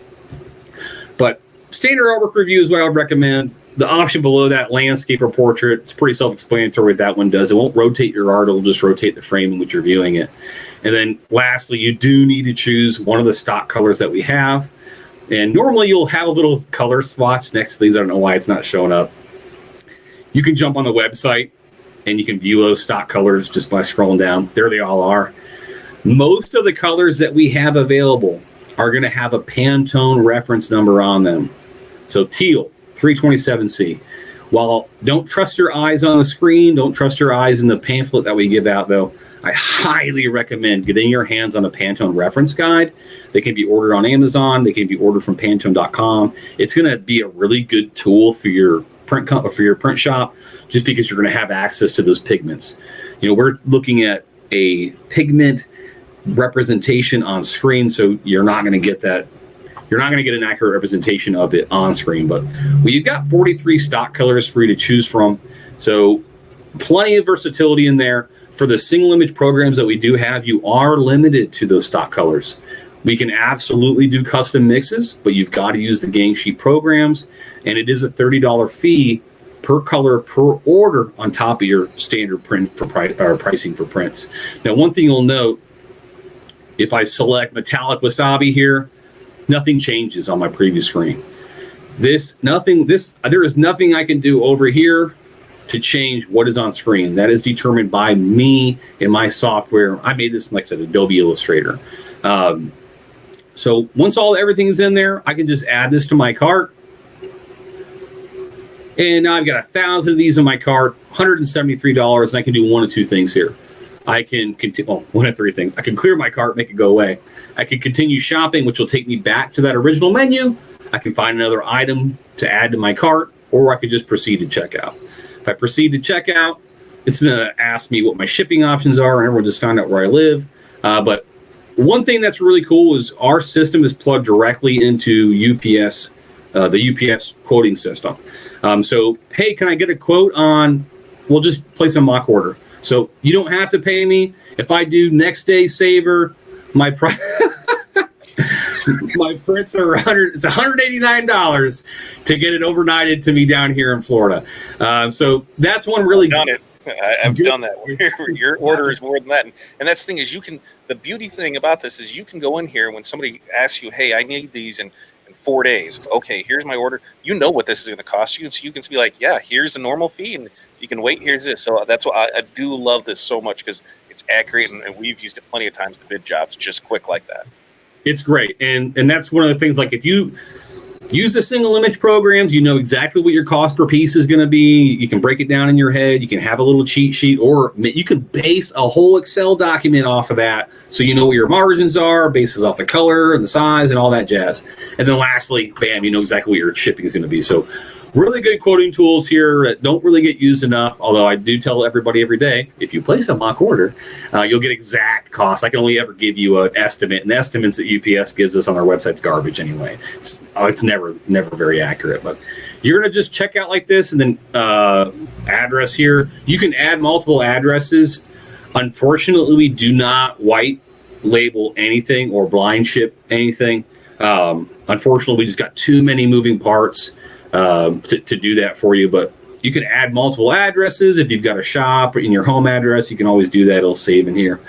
But standard artwork review is what I would recommend. the option below that, landscape or portrait, it's pretty self-explanatory what that one does. It won't rotate your art. It'll just rotate the frame in which you're viewing it. And then lastly, you do need to choose one of the stock colors that we have. And normally you'll have a little color swatch next to these. I don't know why it's not showing up. You can jump on the website and you can view those stock colors just by scrolling down. There they all are. Most of the colors that we have available are going to have a Pantone reference number on them. So teal, 327C. While don't trust your eyes on the screen, don't trust your eyes in the pamphlet that we give out, though, I highly recommend getting your hands on a Pantone reference guide. They can be ordered on Amazon. They can be ordered from Pantone.com. It's going to be a really good tool for your print shop, just because you're going to have access to those pigments. You know, we're looking at a pigment representation on screen, so you're not going to get that. You're not going to get an accurate representation of it on screen. But we've got 43 stock colors for you to choose from, so plenty of versatility in there. For the single image programs that we do have, you are limited to those stock colors. We can absolutely do custom mixes, but you've got to use the gang sheet programs, and it is a $30 fee per color per order on top of your standard print for pricing for prints. Now, one thing you'll note, if I select metallic wasabi here, nothing changes on my previous screen. There is nothing I can do over here to change what is on screen. That is determined by me in my software. I made this in, like I said, Adobe Illustrator. So once everything is in there, I can just add this to my cart. And now I've got 1,000 of these in my cart, $173, and I can do one of two things here. I can continue, one of three things. I can clear my cart, make it go away. I can continue shopping, which will take me back to that original menu. I can find another item to add to my cart, or I could just proceed to checkout. If I proceed to checkout, it's going to ask me what my shipping options are, and everyone just found out where I live. But one thing that's really cool is our system is plugged directly into UPS, the UPS quoting system. So, hey, can I get a quote on, we'll just place a mock order. So you don't have to pay me. If I do next day saver, my price, my prints are it's $189 to get it overnighted to me down here in Florida. So that's one really done it. I've done that. Your order is more than that, and that's the thing is the beauty thing about this is you can go in here when somebody asks you, hey, I need these in 4 days. Okay, here's my order. You know what this is going to cost you, so you can be like, yeah, here's the normal fee, and you can wait. Here's this. So that's why I do love this so much, because it's accurate, and we've used it plenty of times to bid jobs just quick like that. It's great, and that's one of the things. Like if you use the single image programs, you know exactly what your cost per piece is going to be. You can break it down in your head. You can have a little cheat sheet, or you can base a whole Excel document off of that, so you know what your margins are, bases off the color and the size and all that jazz. And then lastly, bam, you know exactly what your shipping is going to be. So really good quoting tools here that don't really get used enough, although I do tell everybody every day, if you place a mock order, you'll get exact costs. I can only ever give you an estimate, and the estimates that UPS gives us on their website's garbage anyway. It's never very accurate. But you're going to just check out like this, and then address here. You can add multiple addresses. Unfortunately, we do not white label anything or blind ship anything. Unfortunately, we just got too many moving parts to do that for you. But you can add multiple addresses. If you've got a shop in your home address, you can always do that. It'll save in here.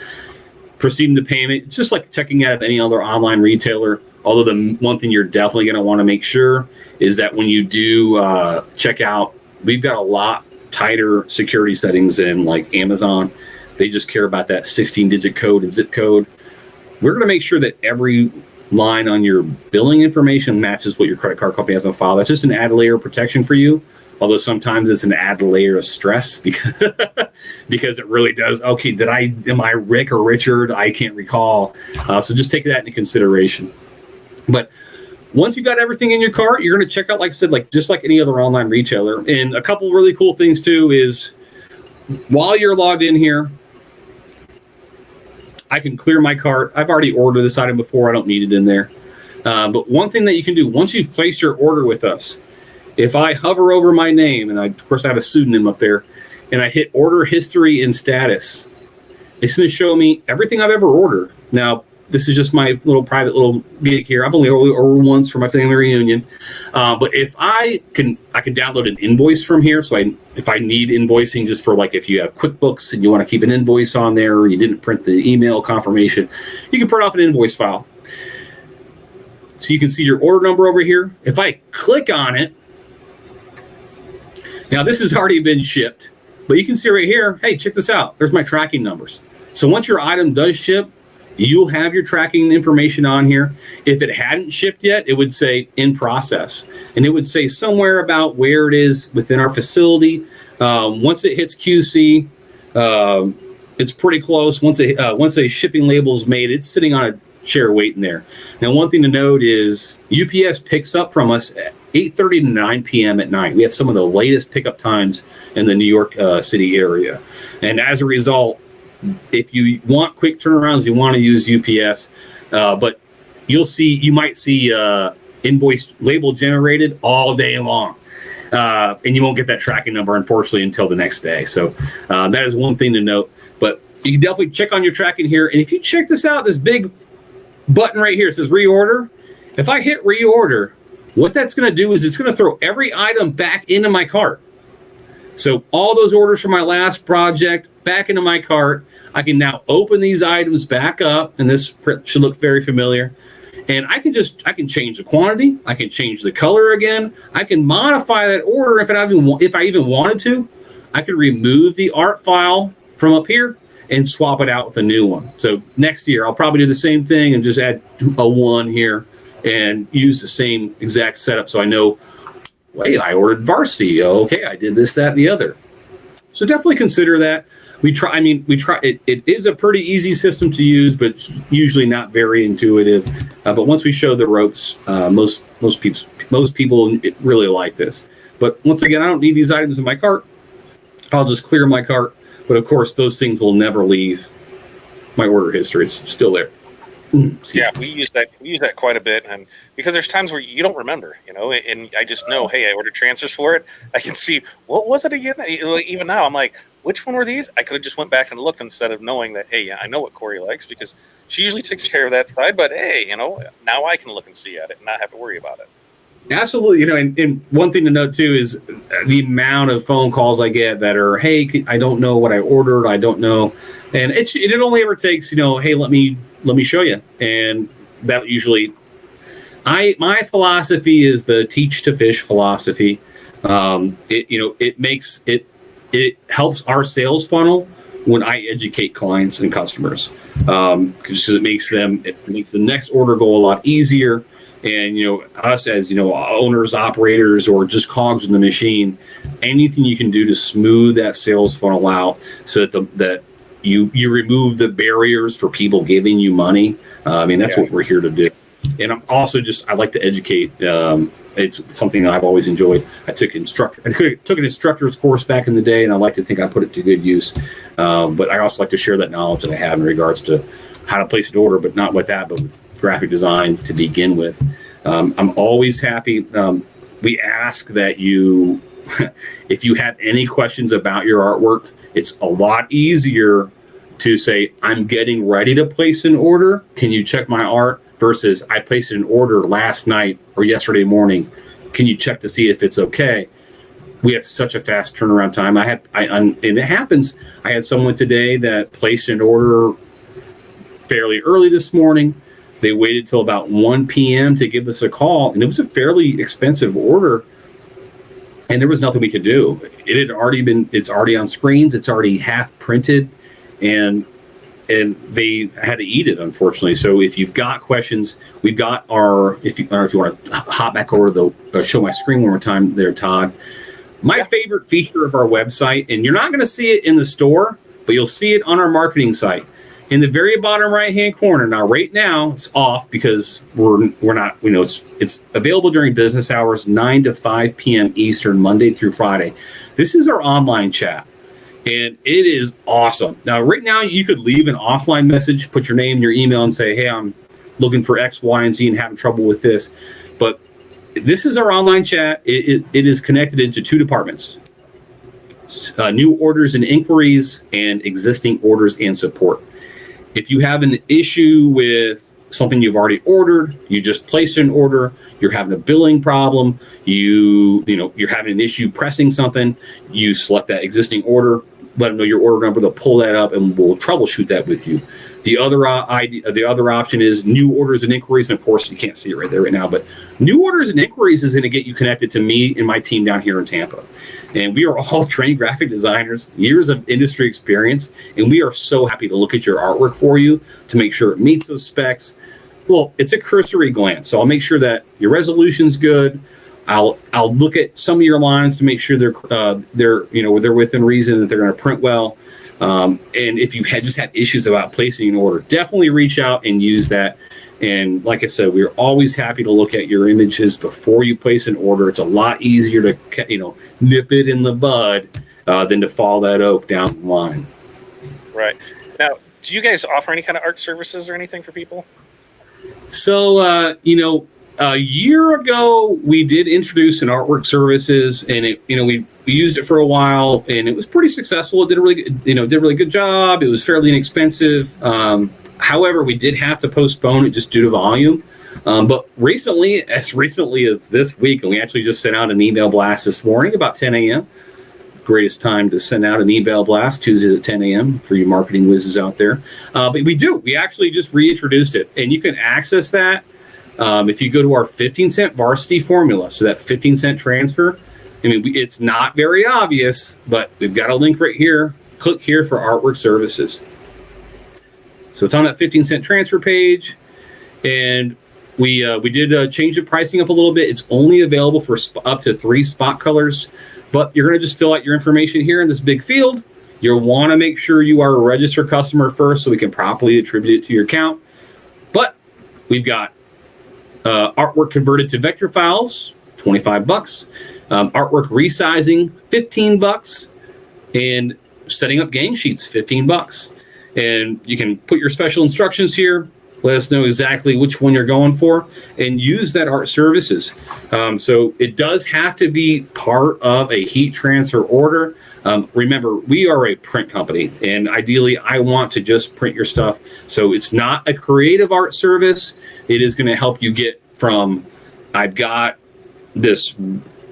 Proceeding to payment, just like checking out of any other online retailer. Although the one thing you're definitely going to want to make sure is that when you do check out, we've got a lot tighter security settings than like Amazon. They just care about that 16-digit code and zip code. We're going to make sure that every line on your billing information matches what your credit card company has on file. That's just an added layer of protection for you. Although sometimes it's an added layer of stress because it really does. Okay, am I Rick or Richard? I can't recall. So just take that into consideration. But once you've got everything in your cart, you're going to check out, like I said, just like any other online retailer. And a couple really cool things too is while you're logged in here, I can clear my cart. I've already ordered this item before. I don't need it in there. But one thing that you can do, once you've placed your order with us, if I hover over my name, and of course I have a pseudonym up there, and I hit order history and status, it's going to show me everything I've ever ordered. Now, this is just my little private little gig here. I've only ordered once for my family reunion, but if I can download an invoice from here. So if I need invoicing, just for like if you have QuickBooks and you want to keep an invoice on there, or you didn't print the email confirmation, you can print off an invoice file. So you can see your order number over here. If I click on it, now this has already been shipped, but you can see right here, hey, check this out. There's my tracking numbers. So once your item does ship, you'll have your tracking information on here. If it hadn't shipped yet, it would say in process, and it would say somewhere about where it is within our facility. Once it hits QC, it's pretty close. Once a shipping label is made, it's sitting on a chair waiting there. Now, one thing to note is UPS picks up from us at 8:30 to 9 p.m. at night. We have some of the latest pickup times in the New York City area. And as a result, if you want quick turnarounds, you want to use UPS, but you might see invoice label generated all day long. And you won't get that tracking number, unfortunately, until the next day. So that is one thing to note. But you can definitely check on your tracking here. And if you check this out, this big button right here, it says reorder. If I hit reorder, what that's going to do is it's going to throw every item back into my cart. So all those orders from my last project back into my cart. I can now open these items back up, and this should look very familiar. And I can change the quantity. I can change the color again. I can modify that order if I even wanted to. I could remove the art file from up here and swap it out with a new one. So next year, I'll probably do the same thing and just add a 1 here and use the same exact setup. So I know, wait, I ordered varsity. Okay, I did this, that, and the other. So definitely consider that. We try. It is a pretty easy system to use, but usually not very intuitive. But once we show the ropes, most people really like this. But once again, I don't need these items in my cart. I'll just clear my cart. But of course, those things will never leave my order history. It's still there. Yeah, we use that quite a bit, and because there's times where you don't remember, and I just know, hey, I ordered transfers for it. I can see, what was it again? Even now, I'm like, which one were these? I could have just went back and looked instead of knowing that, hey, I know what Corey likes because she usually takes care of that side. But hey, now I can look and see at it and not have to worry about it. Absolutely. And one thing to note too is the amount of phone calls I get that are, hey, I don't know what I ordered. I don't know. And it only ever takes, hey, let me show you. And that usually, my philosophy is the teach to fish philosophy. It helps our sales funnel when I educate clients and customers, because it makes the next order go a lot easier. And us as owners, operators, or just cogs in the machine, anything you can do to smooth that sales funnel out so that you remove the barriers for people giving you money. That's what we're here to do. And I'm also I like to educate. It's something I've always enjoyed. I took an instructor's course back in the day, and I like to think I put it to good use. But I also like to share that knowledge that I have in regards to how to place an order, but not with that, but with graphic design to begin with. I'm always happy. We ask that you, if you have any questions about your artwork, it's a lot easier to say, I'm getting ready to place an order. Can you check my art? Versus I placed an order last night or yesterday morning. Can you check to see if it's okay? We have such a fast turnaround time. And it happens. I had someone today that placed an order fairly early this morning. They waited till about 1 p.m. to give us a call, and it was a fairly expensive order. And there was nothing we could do. It's already on screens. It's already half printed, and they had to eat it, unfortunately. So if you've got questions, we've got if you want to hop back over to show my screen one more time there, Todd. My favorite feature of our website, and you're not going to see it in the store, but you'll see it on our marketing site. In the very bottom right-hand corner. Now, right now, it's off because we're not, it's available during business hours, 9 to 5 p.m. Eastern, Monday through Friday. This is our online chat. And it is awesome. Now, right now, you could leave an offline message, put your name, your email, and say, hey, I'm looking for X, Y, and Z and having trouble with this. But this is our online chat. It is connected into 2 departments, new orders and inquiries and existing orders and support. If you have an issue with something you've already ordered, you just placed an order, you're having a billing problem, you're having an issue pressing something, you select that existing order, let them know your order number, they'll pull that up and we'll troubleshoot that with you. The other option is new orders and inquiries, and of course you can't see it right there right now, but new orders and inquiries is going to get you connected to me and my team down here in Tampa. And we are all trained graphic designers, years of industry experience, and we are so happy to look at your artwork for you to make sure it meets those specs. Well, it's a cursory glance, so I'll make sure that your resolution's good. I'll look at some of your lines to make sure they're within reason, that they're going to print well. And if you just had issues about placing an order, definitely reach out and use that. And like I said, we're always happy to look at your images before you place an order. It's a lot easier to nip it in the bud than to fall that oak down the line. Right. Now, do you guys offer any kind of art services or anything for people? So, a year ago, we did introduce an artwork services, and we used it for a while, and it was pretty successful. It did a really good job. It was fairly inexpensive. However, we did have to postpone it just due to volume. But as recently as this week, and we actually just sent out an email blast this morning about 10 a.m. Greatest time to send out an email blast, Tuesdays at 10 a.m. for you marketing whizzes out there. But we actually just reintroduced it, and you can access that if you go to our 15-cent varsity formula. So that 15-cent transfer, it's not very obvious, but we've got a link right here. Click here for artwork services. So it's on that 15-cent transfer page, and we did change the pricing up a little bit. It's only available for up to 3 spot colors, but you're going to just fill out your information here in this big field. You'll want to make sure you are a registered customer first so we can properly attribute it to your account. But we've got artwork converted to vector files, $25. Artwork resizing, $15, and setting up gang sheets, $15. And you can put your special instructions here. Let us know exactly which one you're going for, and use that art services. So it does have to be part of a heat transfer order. Remember, we are a print company, and ideally I want to just print your stuff. So it's not a creative art service. It is going to help you get from, I've got this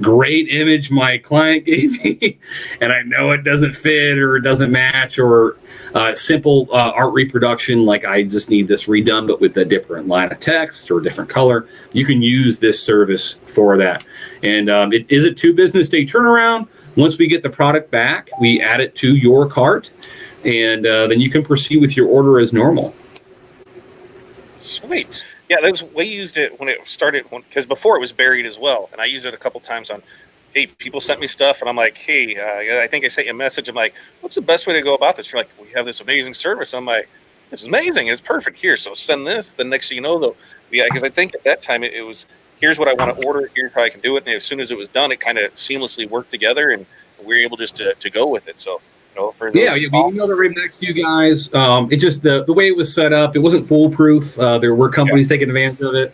great image my client gave me, and I know it doesn't fit or it doesn't match, or simple art reproduction, like I just need this redone but with a different line of text or a different color. You can use this service for that. And it is a 2 business day turnaround. Once we get the product back, we add it to your cart, and then you can proceed with your order as normal. Sweet. Yeah, we used it when it started, because before it was buried as well. And I used it a couple times on, hey, people sent me stuff, and I'm like, hey, I think I sent you a message. I'm like, what's the best way to go about this? You're like, we have this amazing service. I'm like, it's amazing. It's perfect. Here, so send this. The next thing you know, though, because I think at that time it was, here's what I want to order. Here's how I can do it. And as soon as it was done, it kind of seamlessly worked together, and we were able just to go with it. So, for those we emailed it right back to you guys. It just the way it was set up, it wasn't foolproof. There were companies taking advantage of it.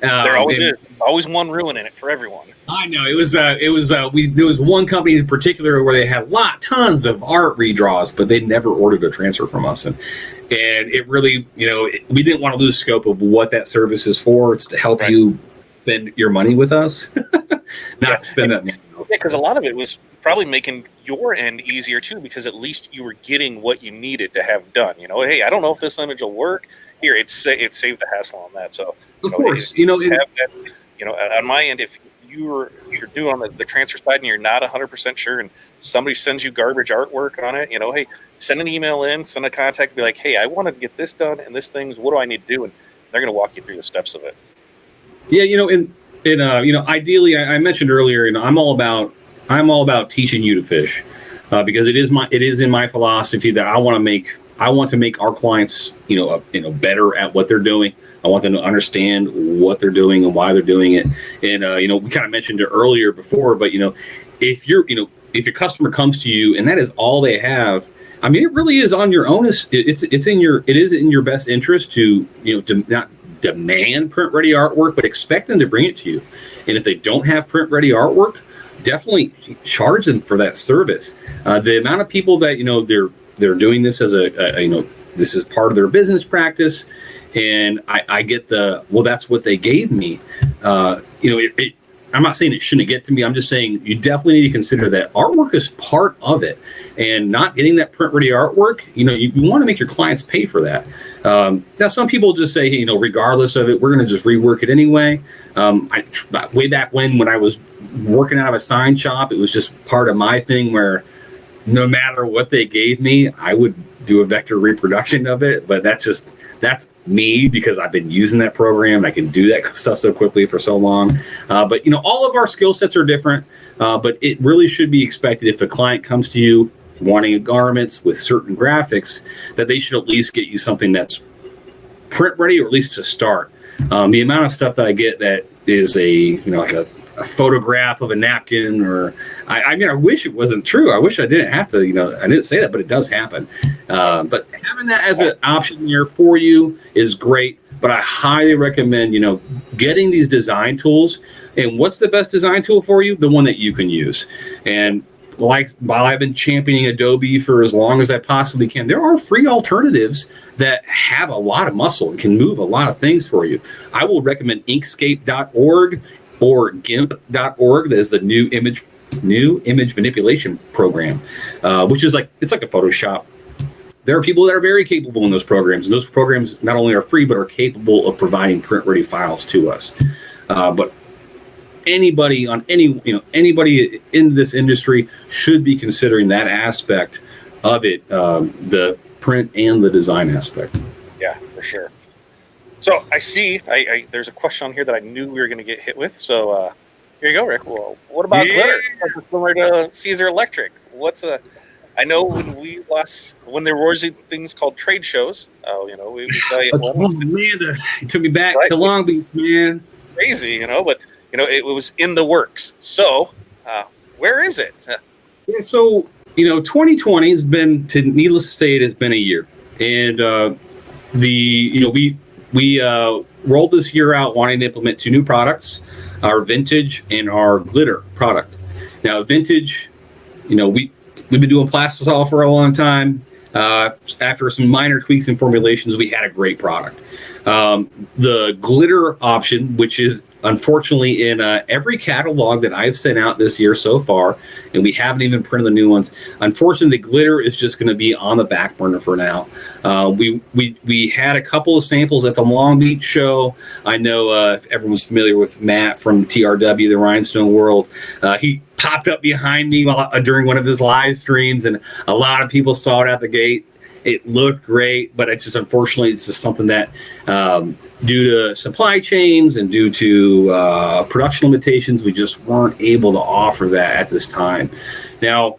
There always is. Always one ruining it for everyone. I know it was. There was one company in particular where they had tons of art redraws, but they never ordered a transfer from us, and it really, we didn't want to lose scope of what that service is for. It's to help you spend your money with us, not spend that money. Yeah, because a lot of it was probably making your end easier too, because at least you were getting what you needed to have done. Hey, I don't know if this image will work. Here, it saved the hassle on that. So of course, have that, on my end, if you're doing on the transfer side and you're not 100% sure, and somebody sends you garbage artwork on it, hey, send an email in, send a contact, be like, hey, I want to get this done and this thing's, what do I need to do? And they're going to walk you through the steps of it. Yeah, ideally, I mentioned earlier, I'm all about teaching you to fish, because it is in my philosophy that I want to make our clients, better at what they're doing. I want them to understand what they're doing and why they're doing it. And we kind of mentioned it earlier before, but if your customer comes to you and that is all they have, it really is on your own. It is in your best interest to not demand print ready artwork, but expect them to bring it to you. And if they don't have print ready artwork, definitely charge them for that service. The amount of people that they're doing this as this is part of their business practice, and I get well, that's what they gave me. I'm not saying it shouldn't get to me. I'm just saying you definitely need to consider that artwork is part of it, and not getting that print ready artwork. You want to make your clients pay for that. Now, some people just say, hey, regardless of it, we're going to just rework it anyway. Way back when I was working out of a sign shop, it was just part of my thing where no matter what they gave me, I would do a vector reproduction of it. But that's me, because I've been using that program. I can do that stuff so quickly for so long. But all of our skill sets are different. But it really should be expected, if a client comes to you wanting garments with certain graphics, that they should at least get you something that's print ready, or at least to start. The amount of stuff that I get that is like a photograph of a napkin, or I wish it wasn't true. I wish I didn't have to, I didn't say that, but it does happen. But having that as an option here for you is great. But I highly recommend, getting these design tools. And what's the best design tool for you? The one that you can use. And while I've been championing Adobe for as long as I possibly can, there are free alternatives that have a lot of muscle and can move a lot of things for you. I will recommend Inkscape.org or GIMP.org. That is the new image manipulation program, which is it's like a Photoshop. There are people that are very capable in those programs, and those programs not only are free but are capable of providing print ready files to us. But anybody anybody in this industry should be considering that aspect of it, the print and the design aspect. Yeah, for sure. So I see, there's a question on here that I knew we were going to get hit with. So here you go, Rick. Well, what about glitter? Similar to Caesar Electric. I know when there were things called trade shows. We tell you. It took me back to Long Beach, man. Crazy, but it was in the works. So where is it? Yeah, so 2020 has been, needless to say, it has been a year, and we rolled this year out wanting to implement 2 new products, our vintage and our glitter product. Now, vintage, we've been doing plastisol for a long time. After some minor tweaks and formulations, we had a great product. The glitter option, which is unfortunately in every catalog that I've sent out this year so far, and we haven't even printed the new ones. Unfortunately, the glitter is just going to be on the back burner for now. We had a couple of samples at the Long Beach show. I know if everyone's familiar with Matt from TRW, the Rhinestone World. He popped up behind me during one of his live streams, and a lot of people saw it at the gate. It looked great, but it's just something that due to supply chains and due to production limitations, we just weren't able to offer that at this time. Now,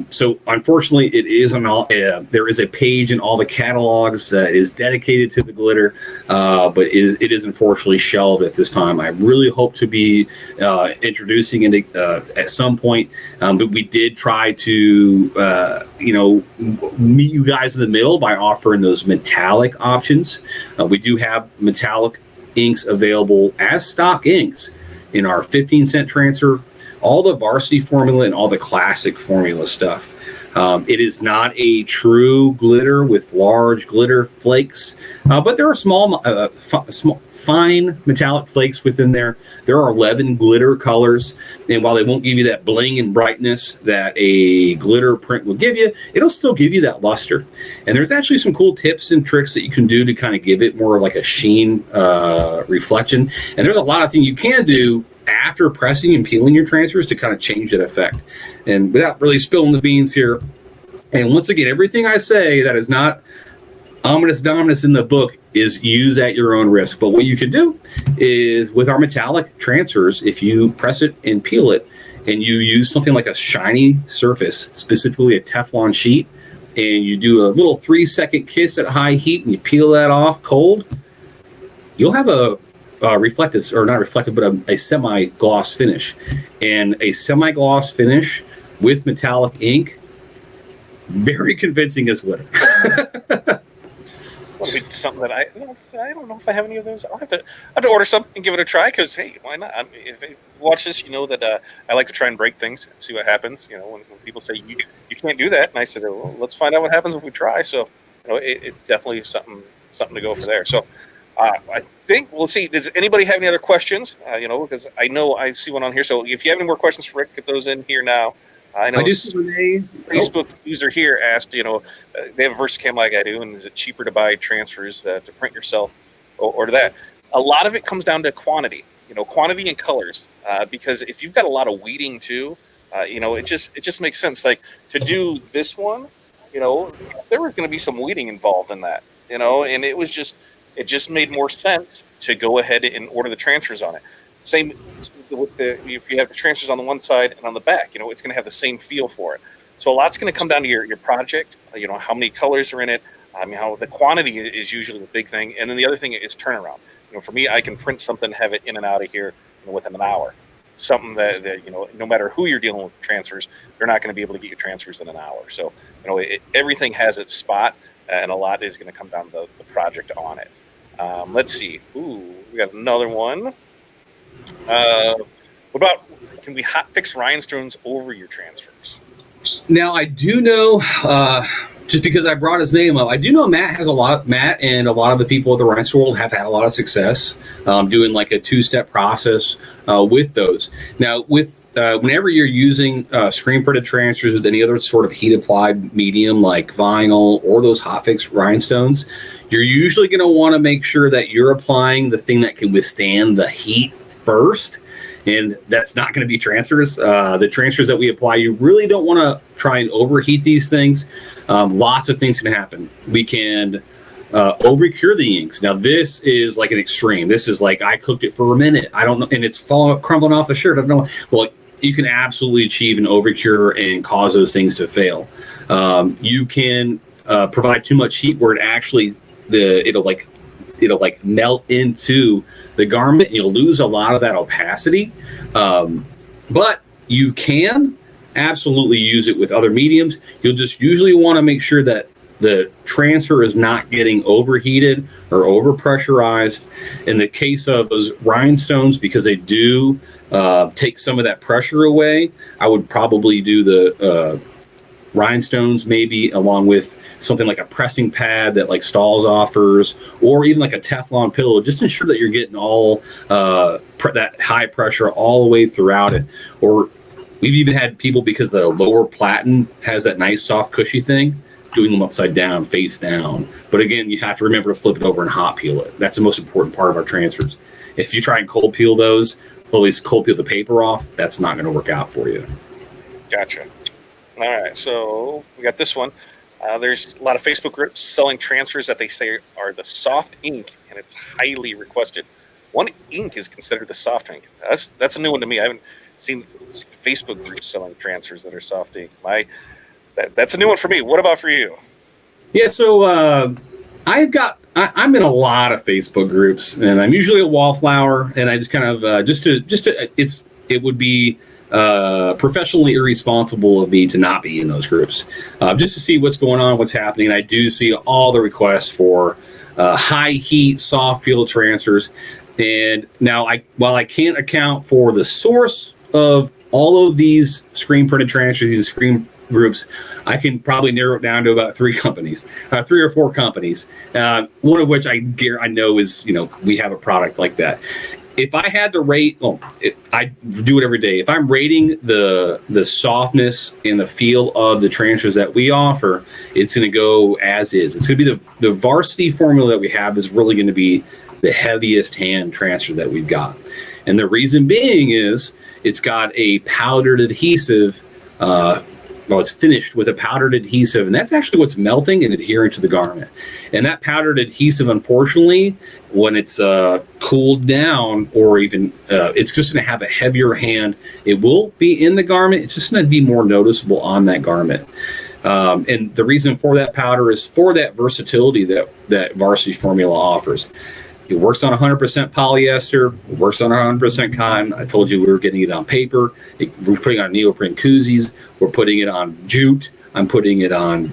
so unfortunately, it isn't all. There is a page in all the catalogs that is dedicated to the glitter, but it is unfortunately shelved at this time. I really hope to be introducing it at some point, but we did try to meet you guys in the middle by offering those metallic options. We do have metallic inks available as stock inks in our 15-cent transfer, all the varsity formula, and all the classic formula stuff. It is not a true glitter with large glitter flakes, but there are small, fine metallic flakes within there. There are 11 glitter colors, and while they won't give you that bling and brightness that a glitter print will give you, it'll still give you that luster. And there's actually some cool tips and tricks that you can do to kind of give it more of like a sheen reflection. And there's a lot of things you can do after pressing and peeling your transfers to kind of change that effect. And without really spilling the beans here, and once again, everything I say that is not ominous dominus in the book is use at your own risk. But what you can do is with our metallic transfers, if you press it and peel it, and you use something like a shiny surface, specifically a Teflon sheet, and you do a little 3-second kiss at high heat and you peel that off cold, you'll have a reflective, or not reflective, but a semi-gloss finish. And a semi-gloss finish with metallic ink, very convincing as glitter. That'll be something that I don't know if I have any of those. I'll have to order some and give it a try, because hey, why not? If you watch this, you know that I like to try and break things and see what happens. When people say you can't do that, and I said, well, let's find out what happens if we try. So it definitely is something something to go for there. So I think we'll see. Does anybody have any other questions? Because I know I see one on here. So if you have any more questions for Rick, get those in here now. I know Facebook user here asked, they have a VersaCam like I do, and is it cheaper to buy transfers to print yourself or to that? A lot of it comes down to quantity, quantity and colors. Because if you've got a lot of weeding too, it just makes sense. Like to do this one, there was going to be some weeding involved in that, and it just made more sense to go ahead and order the transfers on it. Same with if you have the transfers on the one side and on the back, it's going to have the same feel for it. So a lot's going to come down to your project, how many colors are in it. How the quantity is usually the big thing. And then the other thing is turnaround. For me, I can print something, have it in and out of here within an hour. Something that no matter who you're dealing with transfers, they're not going to be able to get your transfers in an hour. So, everything has its spot, and a lot is going to come down to the project on it. Let's see. Ooh, we got another one. What about, can we hot fix rhinestones over your transfers? Now, I do know, just because I brought his name up, I do know Matt and a lot of the people at the Rhinestone World have had a lot of success doing like a 2-step process with those. Now, with whenever you're using screen printed transfers with any other sort of heat applied medium like vinyl or those hot fix rhinestones, you're usually going to want to make sure that you're applying the thing that can withstand the heat first. And that's not going to be transfers. The transfers that we apply, you really don't want to try and overheat these things. Lots of things can happen. We can over-cure the inks. Now, this is like an extreme. This is like I cooked it for a minute. I don't know, and it's crumbling off the shirt. I don't know. Well, you can absolutely achieve an over-cure and cause those things to fail. You can provide too much heat where it actually it'll melt into the garment and you'll lose a lot of that opacity. But you can absolutely use it with other mediums. You'll just usually want to make sure that the transfer is not getting overheated or overpressurized. In the case of those rhinestones, because they do take some of that pressure away, I would probably do the rhinestones maybe along with something like a pressing pad that like Stahl's offers, or even like a Teflon pillow. Just ensure that you're getting all that high pressure all the way throughout it. Or we've even had people, because the lower platen has that nice soft cushy thing, doing them upside down, face down. But again, you have to remember to flip it over and hot peel it. That's the most important part of our transfers. If you try and cold peel those, or at least cold peel the paper off, that's not going to work out for you. Gotcha. All right, so we got this one. There's a lot of Facebook groups selling transfers that they say are the soft ink, and it's highly requested. What ink is considered the soft ink? That's a new one to me. I haven't seen Facebook groups selling transfers that are soft ink. That's a new one for me. What about for you? Yeah, so I'm in a lot of Facebook groups, and I'm usually a wallflower, and I just kind of it would be professionally irresponsible of me to not be in those groups, just to see what's going on, what's happening. I do see all the requests for high heat soft peel transfers, and now while I can't account for the source of all of these screen printed transfers, these screen groups, I can probably narrow it down to about 3 or 4 companies, one of which I know is, we have a product like that. If I had to rate, I do it every day. If I'm rating the softness and the feel of the transfers that we offer, it's going to go as is. It's going to be the varsity formula that we have is really going to be the heaviest hand transfer that we've got. And the reason being is it's got a powdered adhesive. It's finished with a powdered adhesive, and that's actually what's melting and adhering to the garment. And that powdered adhesive, unfortunately, when it's cooled down, or even it's just going to have a heavier hand. It will be in the garment. It's just going to be more noticeable on that garment. And the reason for that powder is for that versatility that Varsity Formula offers. It works on 100% polyester. It works on 100% cotton. I told you we were getting it on paper. We're putting it on neoprene koozies. We're putting it on jute. I'm putting it on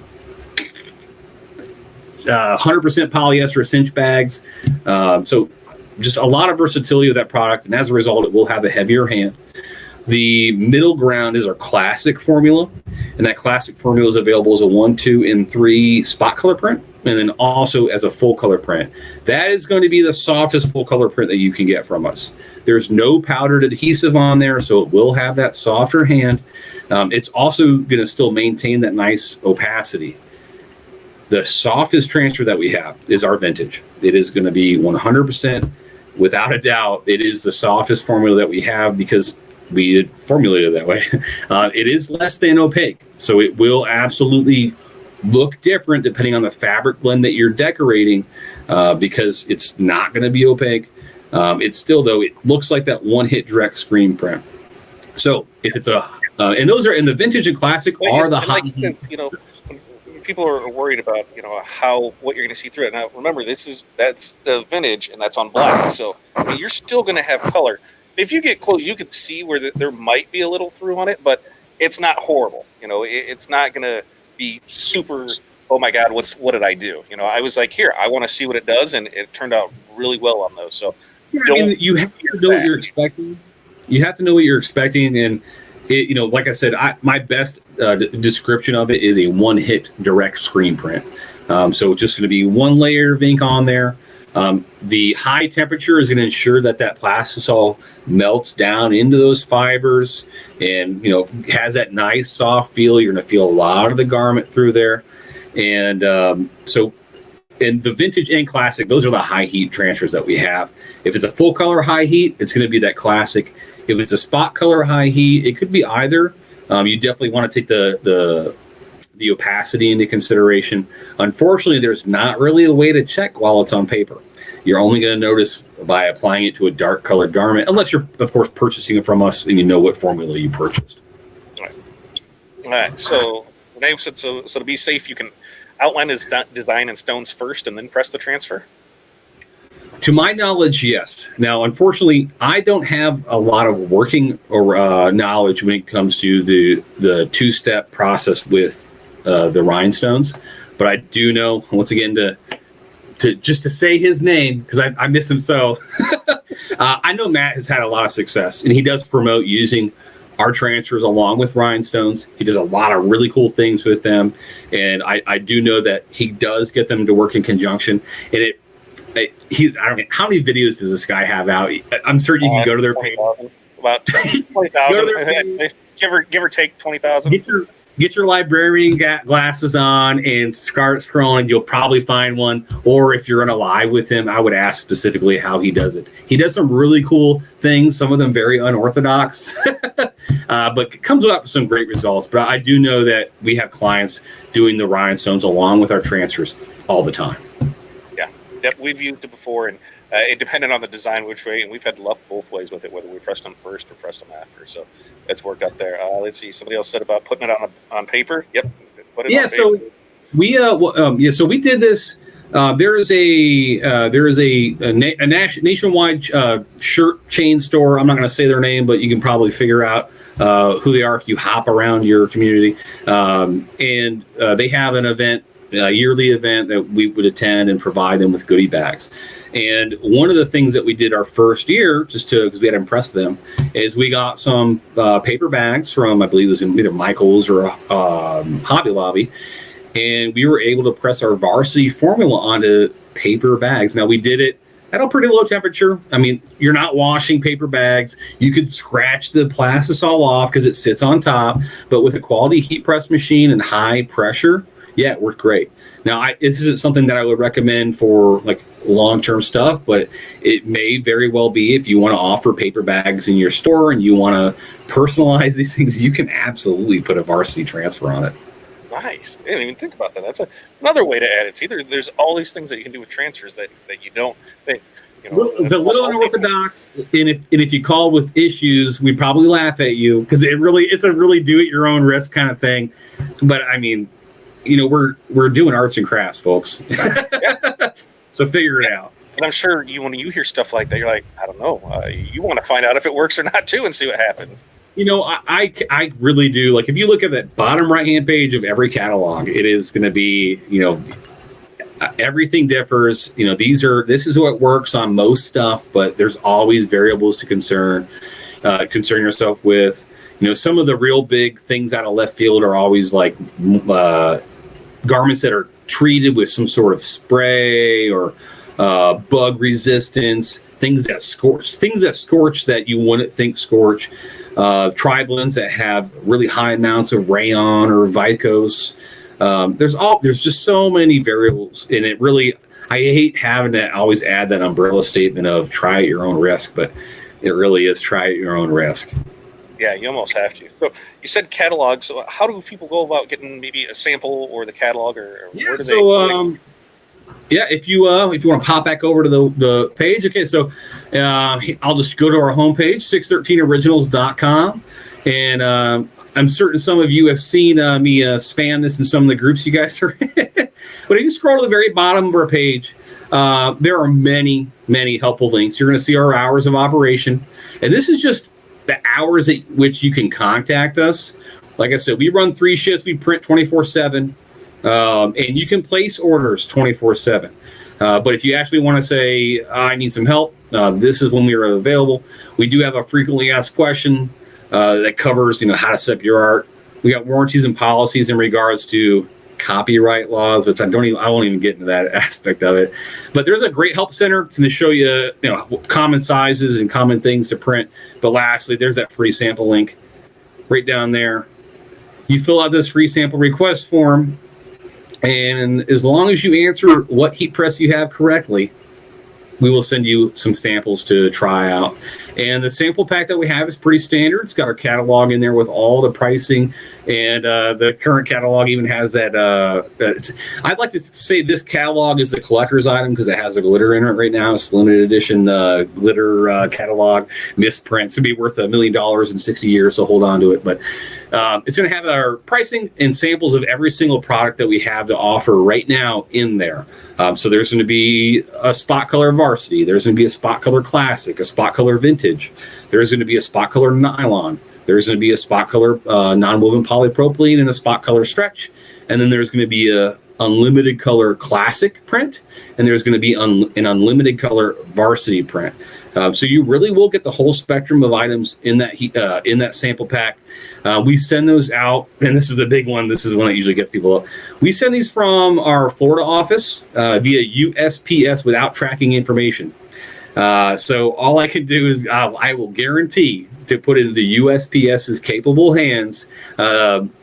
100% polyester cinch bags. So just a lot of versatility of that product. And as a result, it will have a heavier hand. The middle ground is our classic formula. And that classic formula is available as a 1, 2, and 3 spot color print. and then also as a full color print. That is going to be the softest full color print that you can get from us. There's no powdered adhesive on there, so it will have that softer hand. It's also going to still maintain that nice opacity. The softest transfer that we have is our vintage. It is going to be 100%, without a doubt, it is the softest formula that we have because we formulated it that way. It is less than opaque, so it will absolutely look different depending on the fabric blend that you're decorating, because it's not going to be opaque. It's still, though, it looks like that one-hit direct screen print. So if it's and those are in the vintage and classic are the high. People are worried about what you're going to see through it. Now remember, that's the vintage, and that's on black. So I mean, you're still going to have color. If you get close, you can see where there might be a little through on it, but it's not horrible. It's not going to be super. Oh my God, what did I do? I was like, here, I want to see what it does, and it turned out really well on those. So you have to know what you're expecting. You have to know what you're expecting, and like I said, my best description of it is a one-hit direct screen print. So it's just going to be one layer of ink on there. The high temperature is going to ensure that plastisol melts down into those fibers and, has that nice soft feel. You're going to feel a lot of the garment through there. And and the vintage and classic, those are the high heat transfers that we have. If it's a full color high heat, it's going to be that classic. If it's a spot color high heat, it could be either. You definitely want to take the opacity into consideration. Unfortunately, there's not really a way to check while it's on paper. You're only going to notice by applying it to a dark colored garment, unless you're, of course, purchasing it from us and you know what formula you purchased. All right. So Renee said, so to be safe, you can outline his design in stones first and then press the transfer? To my knowledge, yes. Now, unfortunately, I don't have a lot of working or knowledge when it comes to the two-step process with the rhinestones, but I do know, once again, to just to say his name, because I miss him so. I know Matt has had a lot of success, and he does promote using our transfers along with rhinestones. He does a lot of really cool things with them, and I do know that he does get them to work in conjunction. And I don't know, how many videos does this guy have out? I'm certain you can go to their page. About 20,000. Give or take 20,000. Get your librarian glasses on and start scrolling. You'll probably find one. Or if you're in a live with him, I would ask specifically how he does it. He does some really cool things, some of them very unorthodox, but comes up with some great results. But I do know that we have clients doing the rhinestones along with our transfers all the time. Yeah, we've used it before, and it depended on the design which way, and we've had luck both ways with it, whether we pressed them first or pressed them after. So it's worked out there. Let's see. Somebody else said about putting it on paper. Yep. Put it on paper. So so we did this. There is a nationwide shirt chain store. I'm not going to say their name, but you can probably figure out who they are if you hop around your community. And they have an event, a yearly event that we would attend and provide them with goodie bags. And one of the things that we did our first year, just because we had to impress them, is we got some paper bags from, I believe it was either Michael's or Hobby Lobby, and we were able to press our varsity formula onto paper bags. Now, we did it at a pretty low temperature. I mean, you're not washing paper bags. You could scratch the plastisol off because it sits on top, but with a quality heat press machine and high pressure, yeah, it worked great. Now, this isn't something that I would recommend for like long-term stuff, but it may very well be if you want to offer paper bags in your store and you want to personalize these things, you can absolutely put a varsity transfer on it. Nice. I didn't even think about that. That's another way to add it. See, there's all these things that you can do with transfers that you don't think. It's a little unorthodox, and if you call with issues, we probably laugh at you because it's a really do-it-your-own risk kind of thing. But I mean, we're doing arts and crafts, folks. So figure it out. And I'm sure when you hear stuff like that, you're like, I don't know. You want to find out if it works or not too, and see what happens. I really do. Like, if you look at that bottom right-hand page of every catalog, it is going to be, everything differs. This is what works on most stuff, but there's always variables to concern yourself with. Some of the real big things out of left field are always like garments that are treated with some sort of spray or bug resistance, things that scorch that you wouldn't think scorch, tri-blends that have really high amounts of rayon or vicose. There's just so many variables, and it really, I hate having to always add that umbrella statement of try at your own risk, but it really is try at your own risk. Yeah, you almost have to. So you said catalog. So how do people go about getting maybe a sample or the catalog, or where do they? Yeah, if you want to pop back over to the page, okay. So I'll just go to our homepage, 613originals.com, and I'm certain some of you have seen me spam this in some of the groups you guys are in. But if you scroll to the very bottom of our page, there are many, many helpful links. You're going to see our hours of operation, and this is just the hours at which you can contact us. Like I said, we run 3 shifts. We print 24/7, and you can place orders 24/7. But if you actually want to say, I need some help, this is when we are available. We do have a frequently asked question that covers, how to set up your art. We got warranties and policies in regards to copyright laws, which I won't even get into that aspect of it. But there's a great help center to show you, common sizes and common things to print. But lastly, there's that free sample link right down there. You fill out this free sample request form, and as long as you answer what heat press you have correctly, we will send you some samples to try out. And the sample pack that we have is pretty standard. It's got our catalog in there with all the pricing, and the current catalog even has that. I'd like to say this catalog is the collector's item because it has a glitter in it right now. It's limited edition glitter catalog misprint. It's going to be worth $1 million in 60 years, so hold on to it. But it's going to have our pricing and samples of every single product that we have to offer right now in there. So there's going to be a spot color varsity. There's going to be a spot color classic, a spot color vintage. There's going to be a spot color nylon. There's going to be a spot color non-woven polypropylene and a spot color stretch. And then there's going to be a unlimited color classic print. And there's going to be an unlimited color varsity print. So you really will get the whole spectrum of items in that sample pack. We send those out, and this is the big one. This is the one that usually gets people up. We send these from our Florida office via USPS without tracking information. So all I can do is I will guarantee to put it into USPS's capable hands,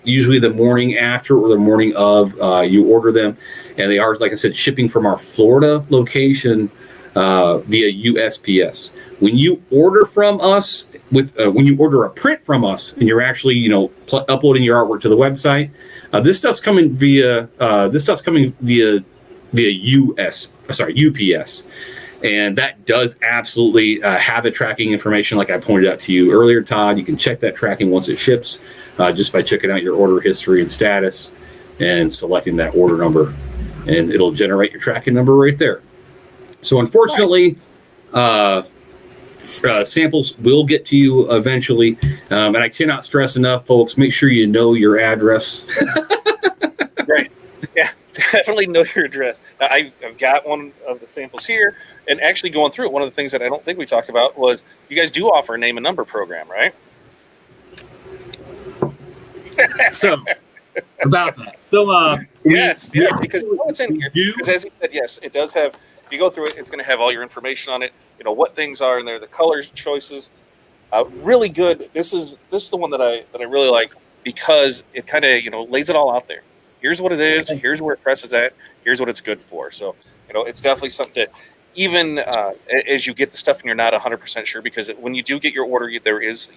usually the morning after or the morning of you order them. And they are, like I said, shipping from our Florida location via USPS. When you order from us, when you order a print from us, and you're actually uploading your artwork to the website, this stuff's coming via UPS. And that does absolutely have the tracking information, like I pointed out to you earlier, Todd. You can check that tracking once it ships just by checking out your order history and status and selecting that order number. And it'll generate your tracking number right there. So unfortunately, samples will get to you eventually. And I cannot stress enough, folks, make sure you know your address. Right. Yeah. Definitely know your address. Now, I've got one of the samples here, and actually going through it, one of the things that I don't think we talked about was you guys do offer a name and number program, right? So, about that. So, yes, because it's in here. Because as he said, yes, it does have. If you go through it, it's going to have all your information on it. What things are in there, the colors choices. Really good. This is the one that I really like because it kind of lays it all out there. Here's what it is. Here's where it presses at. Here's what it's good for. So, it's definitely something that even as you get the stuff and you're not 100% sure, because when you do get your order, there is,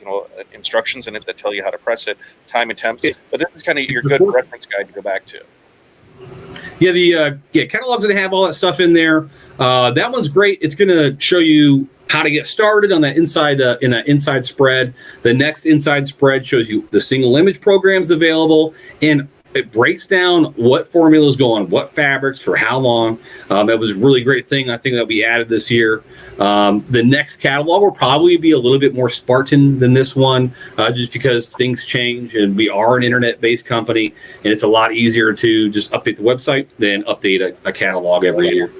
instructions in it that tell you how to press it, time and temps. But this is kind of your good reference guide to go back to. Yeah, the catalog's going to have all that stuff in there. That one's great. It's going to show you how to get started on that inside in that inside spread. The next inside spread shows you the single image programs available, and it breaks down what formulas go on what fabrics for how long. That was a really great thing, I think, that we added this year. The next catalog will probably be a little bit more Spartan than this one, just because things change and we are an internet-based company, and it's a lot easier to just update the website than update a catalog every year.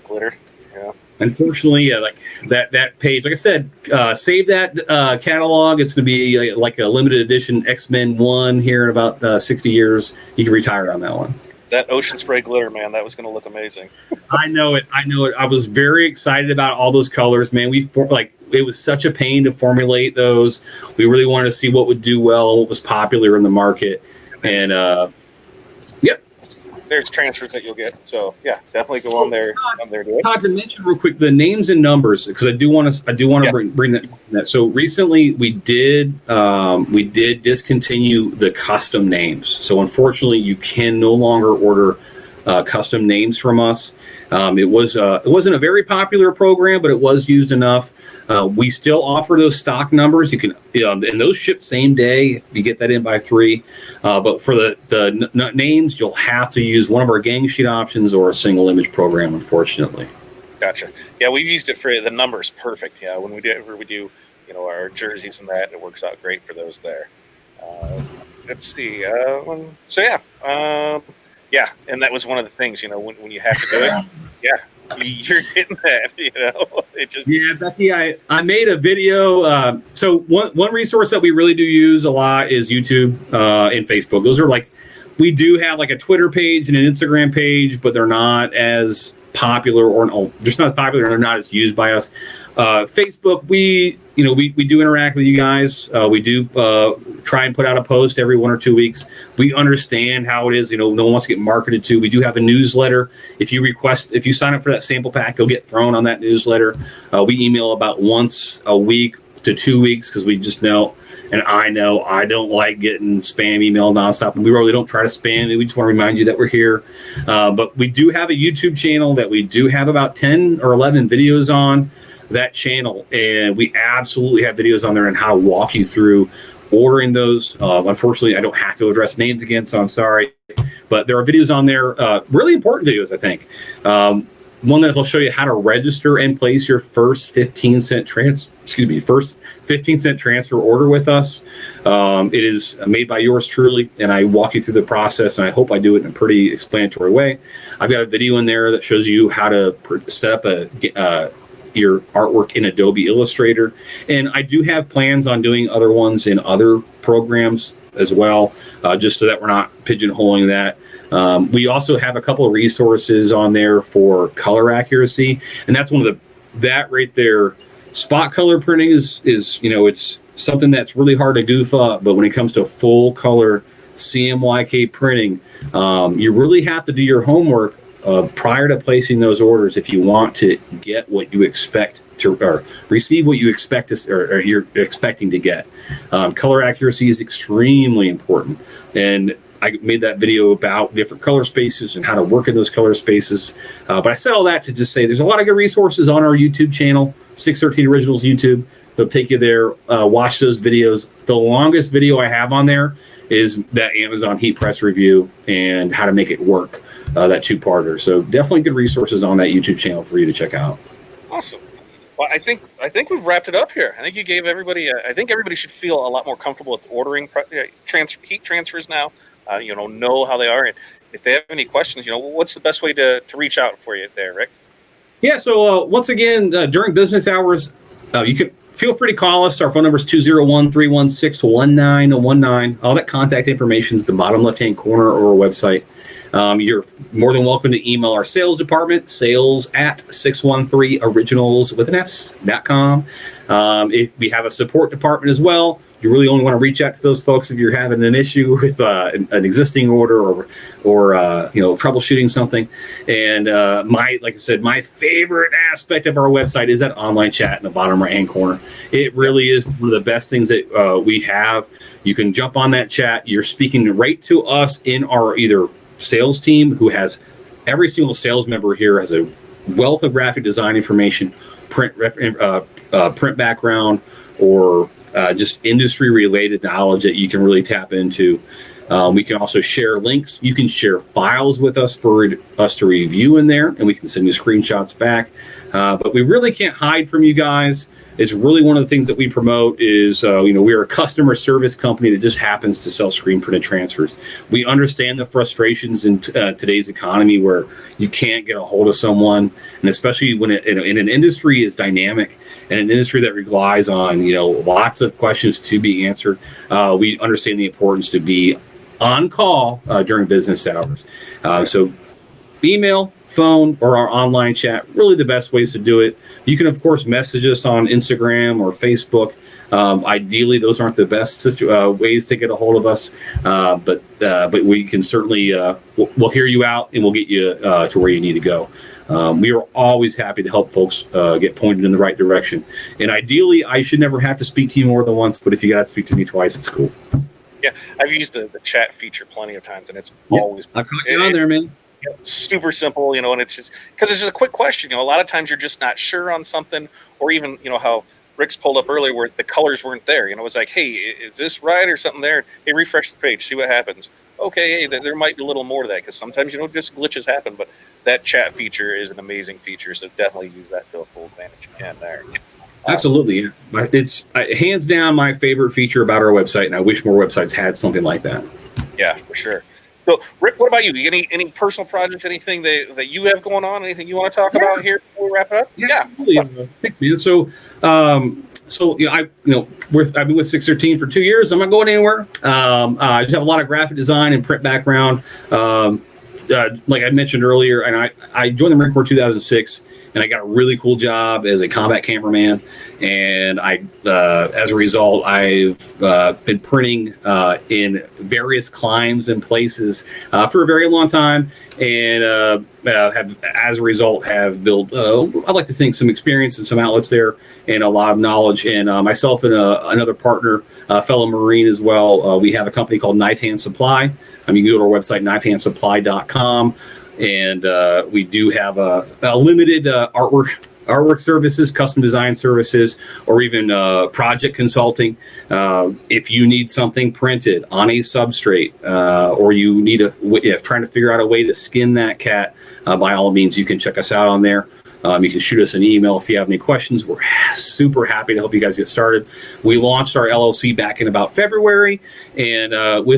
Glitter. Yeah. Unfortunately, like that page, like I said, save that catalog. It's going to be like a limited edition X-Men 1 here in about 60 years. You can retire on that one. that ocean spray glitter, man, that was going to look amazing. I know it. I was very excited about all those colors, man. It was such a pain to formulate those. We really wanted to see what would do well, what was popular in the market, and yep. There's transfers that you'll get. So yeah, definitely go on there. Do it. Todd, to mention real quick the names and numbers, because I do want to bring that. So recently we did discontinue the custom names. So unfortunately, you can no longer order custom names from us. It wasn't a very popular program, but it was used enough. We still offer those stock numbers. You can, and those ship same day. You get that in by 3. But for the names, you'll have to use one of our gang sheet options or a single image program, unfortunately. Gotcha. Yeah, we've used it for the numbers. Perfect. Yeah, when we do, our jerseys and that, it works out great for those there. Let's see. Yeah, and that was one of the things, when you have to do it. Yeah, you're getting that. It just. Yeah, Becky, I made a video. So one resource that we really do use a lot is YouTube and Facebook. Those are we do have a Twitter page and an Instagram page, but they're not as popular or just not as popular, and they're not as used by us. Facebook, we do interact with you guys. We do try and put out a post every 1 or 2 weeks. We understand how it is. No one wants to get marketed to. We do have a newsletter. If you sign up for that sample pack, you'll get thrown on that newsletter. We email about once a week to 2 weeks because we just know. And I know I don't like getting spam email nonstop. We really don't try to spam. We just want to remind you that we're here. But we do have a YouTube channel that we do have about 10 or 11 videos on that channel. And we absolutely have videos on there on how to walk you through ordering those. Unfortunately, I don't have to address names again, so I'm sorry. But there are videos on there, really important videos, I think. One that will show you how to register and place your first 15-cent transfer order with us. It is made by yours truly, and I walk you through the process, and I hope I do it in a pretty explanatory way. I've got a video in there that shows you how to set up your artwork in Adobe Illustrator, and I do have plans on doing other ones in other programs as well, just so that we're not pigeonholing that. We also have a couple of resources on there for color accuracy, and that's one of that right there. Spot color printing is it's something that's really hard to goof up, but when it comes to full color CMYK printing, you really have to do your homework prior to placing those orders if you want to get what you expect to, or receive what you expect to, or you're expecting to get. Color accuracy is extremely important, and I made that video about different color spaces and how to work in those color spaces. But I said all that to just say there's a lot of good resources on our YouTube channel, 613 Originals YouTube. They'll take you there. Watch those videos. The longest video I have on there is that Amazon heat press review and how to make it work, that 2-parter. So definitely good resources on that YouTube channel for you to check out. Awesome. Well, I think we've wrapped it up here. I think you gave everybody. I think everybody should feel a lot more comfortable with ordering heat transfers now. Know how they are, and if they have any questions, what's the best way to reach out for you there, Rick? Yeah. So once again, during business hours, you can feel free to call us. Our phone number is 201-316-1919. All that contact information is at the bottom left-hand corner of our website. You're more than welcome to email our sales department, sales@613originals.com. If we have a support department as well, you really only want to reach out to those folks if you're having an issue with an existing order or troubleshooting something. And like I said, my favorite aspect of our website is that online chat in the bottom right-hand corner. It really is one of the best things that we have. You can jump on that chat. You're speaking right to us in our either sales team, who has every single sales member here has a wealth of graphic design information, print background, or just industry related knowledge that you can really tap into. We can also share links. You can share files with us for us to review in there, and we can send you screenshots back. But we really can't hide from you guys. It's really one of the things that we promote is, we're a customer service company that just happens to sell screen printed transfers. We understand the frustrations in today's economy where you can't get a hold of someone, and especially when in an industry is dynamic and an industry that relies on, lots of questions to be answered. We understand the importance to be on call during business hours. So email, phone, or our online chat, really the best ways to do it. You can, of course, message us on Instagram or Facebook. Ideally, those aren't the best ways to get a hold of us, but we can certainly we'll hear you out and we'll get you to where you need to go. We are always happy to help folks get pointed in the right direction. And ideally, I should never have to speak to you more than once, but if you got to speak to me twice, it's cool. Yeah, I've used the chat feature plenty of times, and it's always I've caught you on there, man. Super simple, and it's just because it's just a quick question. A lot of times you're just not sure on something, or even how Rick's pulled up earlier where the colors weren't there. It's like, hey, is this right or something there? Hey, refresh the page, see what happens. Okay, hey, there might be a little more to that because sometimes just glitches happen. But that chat feature is an amazing feature, so definitely use that to a full advantage you can there. Absolutely, yeah. It's hands down my favorite feature about our website, and I wish more websites had something like that. Yeah, for sure. So, Rick, what about you? Any personal projects, anything that you have going on, anything you want to talk about here before we wrap it up? Yeah. Thank you. So, I've been with 613 for 2 years. I'm not going anywhere. I just have a lot of graphic design and print background. Like I mentioned earlier, and I joined the Marine Corps in 2006. And I got a really cool job as a combat cameraman. And as a result, I've been printing in various climes and places for a very long time. And as a result, have built, I'd like to think, some experience and some outlets there and a lot of knowledge. And myself and another partner, a fellow Marine as well, we have a company called Knife Hand Supply. You can go to our website, knifehandsupply.com. And we do have a limited artwork services, custom design services, or even project consulting. If you need something printed on a substrate, or you need trying to figure out a way to skin that cat, by all means, you can check us out on there. You can shoot us an email if you have any questions. We're super happy to help you guys get started. We launched our LLC back in about February, and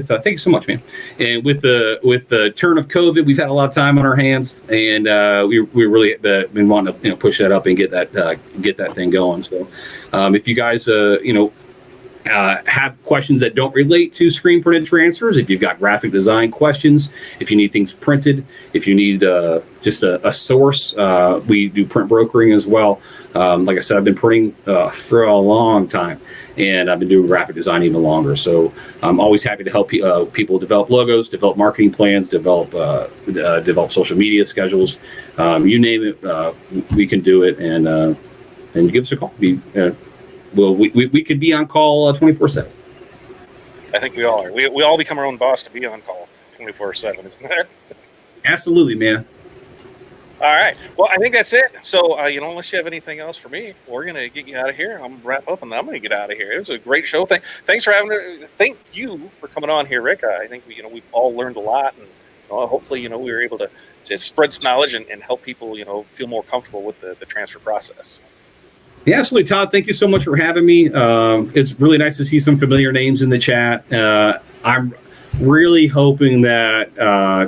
thank you so much, man. And with the turn of COVID, we've had a lot of time on our hands, and we really been wanting to push that up and get that thing going. So if you guys have questions that don't relate to screen printed transfers, if you've got graphic design questions, if you need things printed, if you need just a source, we do print brokering as well. Like I said, I've been printing for a long time, and I've been doing graphic design even longer. So I'm always happy to help people develop logos, develop marketing plans, develop social media schedules. You name it, we can do it, and give us a call. We could be on call 24/7. I think we all are. We all become our own boss to be on call 24/7, isn't there? Absolutely, man. All right. Well, I think that's it. So, unless you have anything else for me, we're going to get you out of here. I'm going to wrap up, and I'm going to get out of here. It was a great show. Thanks for thank you for coming on here, Rick. I think we've all learned a lot, and hopefully, we were able to spread some knowledge and help people, feel more comfortable with the transfer process. Yeah, absolutely, Todd. Thank you so much for having me. It's really nice to see some familiar names in the chat. I'm really hoping that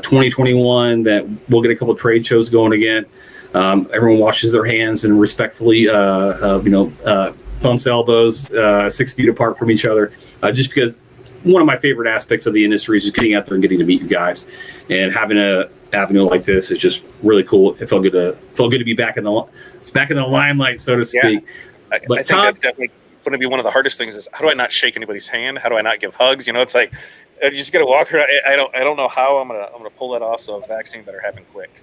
2021 that we'll get a couple of trade shows going again. Everyone washes their hands and respectfully, bumps elbows 6 feet apart from each other. Just because one of my favorite aspects of the industry is just getting out there and getting to meet you guys, and having a avenue like this is just really cool. It felt good to be back in the limelight, so to speak. Yeah. I think that's definitely going to be one of the hardest things is how do I not shake anybody's hand? How do I not give hugs? It's like you just got to walk around. I don't know how I'm gonna pull that off. So vaccine better happen quick.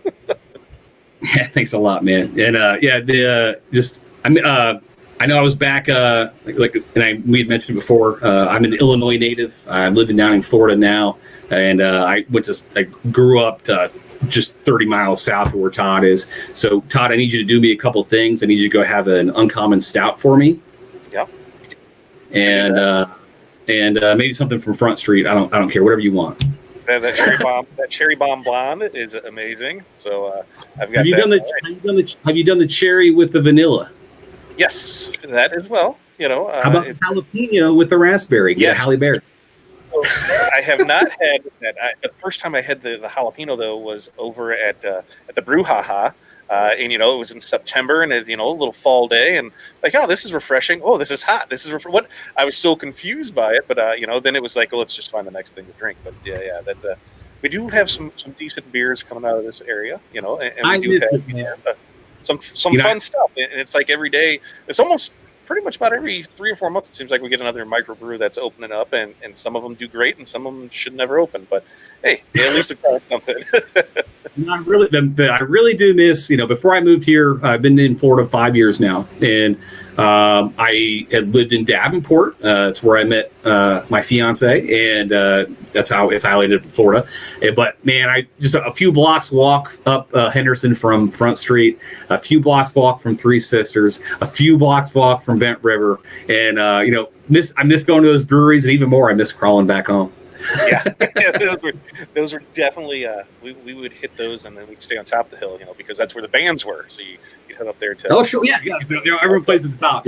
Yeah, thanks a lot, man. And I know I was back, we had mentioned before, I'm an Illinois native. I'm living down in Florida now. And I grew up just 30 miles south of where Todd is. So, Todd, I need you to do me a couple things. I need you to go have an uncommon stout for me. Yeah. And maybe something from Front Street. I don't care, whatever you want. That cherry bomb blonde is amazing. So I've got. Have you done the cherry with the vanilla? Yes, that as well. How about jalapeno with the raspberry? Get a Halle Berry. So I have not had that. The first time I had the jalapeno though was over at the Brouhaha And it was in September, and a little fall day, and like, oh, this is refreshing. Oh, this is hot. This is what I was so confused by it, but then it was like, oh, let's just find the next thing to drink. But that we do have some decent beers coming out of this area, and we do have some fun stuff. And it's like every day, it's almost pretty much about every 3 or 4 months, it seems like we get another microbrew that's opening up, and some of them do great, and some of them should never open. But hey, at least it's something. I really do miss, before I moved here, I've been in Florida 5 years now, and I had lived in Davenport. It's where I met my fiance, and that's how I ended up in Florida. But man, I just a few blocks walk up Henderson from Front Street, a few blocks walk from Three Sisters, a few blocks walk from Bent River, and I miss going to those breweries, and even more, I miss crawling back home. Yeah, those were definitely we would hit those, and then we'd stay on top of the hill, because that's where the bands were. So you'd head up there to. Oh sure, yeah. Everyone plays at the top.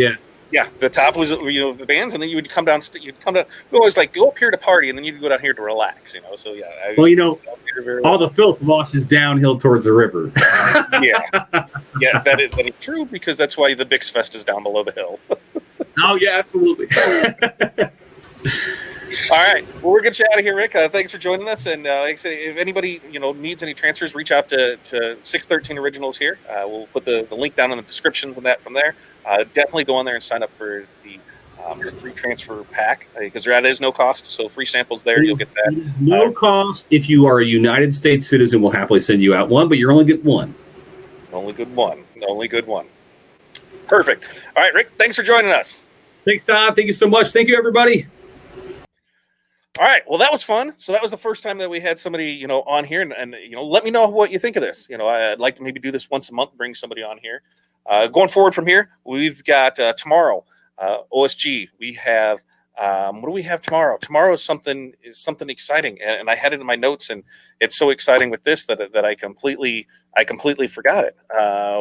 Yeah, the top was the bands, and then you would come down. We always like go up here to party, and then you'd go down here to relax. So yeah. All the filth washes downhill towards the river. yeah, that is true, because that's why the Bix Fest is down below the hill. Oh yeah, absolutely. All right. Well, we're going to get you out of here, Rick. Thanks for joining us. And like I said, if anybody needs any transfers, reach out to 613 Originals here. We'll put the link down in the descriptions and that from there. Definitely go on there and sign up for the free transfer pack, because that is no cost. So free samples there, you'll get that. No cost. If you are a United States citizen, we'll happily send you out one, but you're only get one. Only good one. Perfect. All right, Rick, thanks for joining us. Thanks, Todd. Thank you so much. Thank you, everybody. All right. Well, that was fun. So that was the first time that we had somebody, on here, and let me know what you think of this. I'd like to maybe do this once a month, bring somebody on here. Going forward from here, we've got tomorrow, OSG. We have what do we have tomorrow? Tomorrow is something exciting, and I had it in my notes, and it's so exciting with this that I completely forgot it.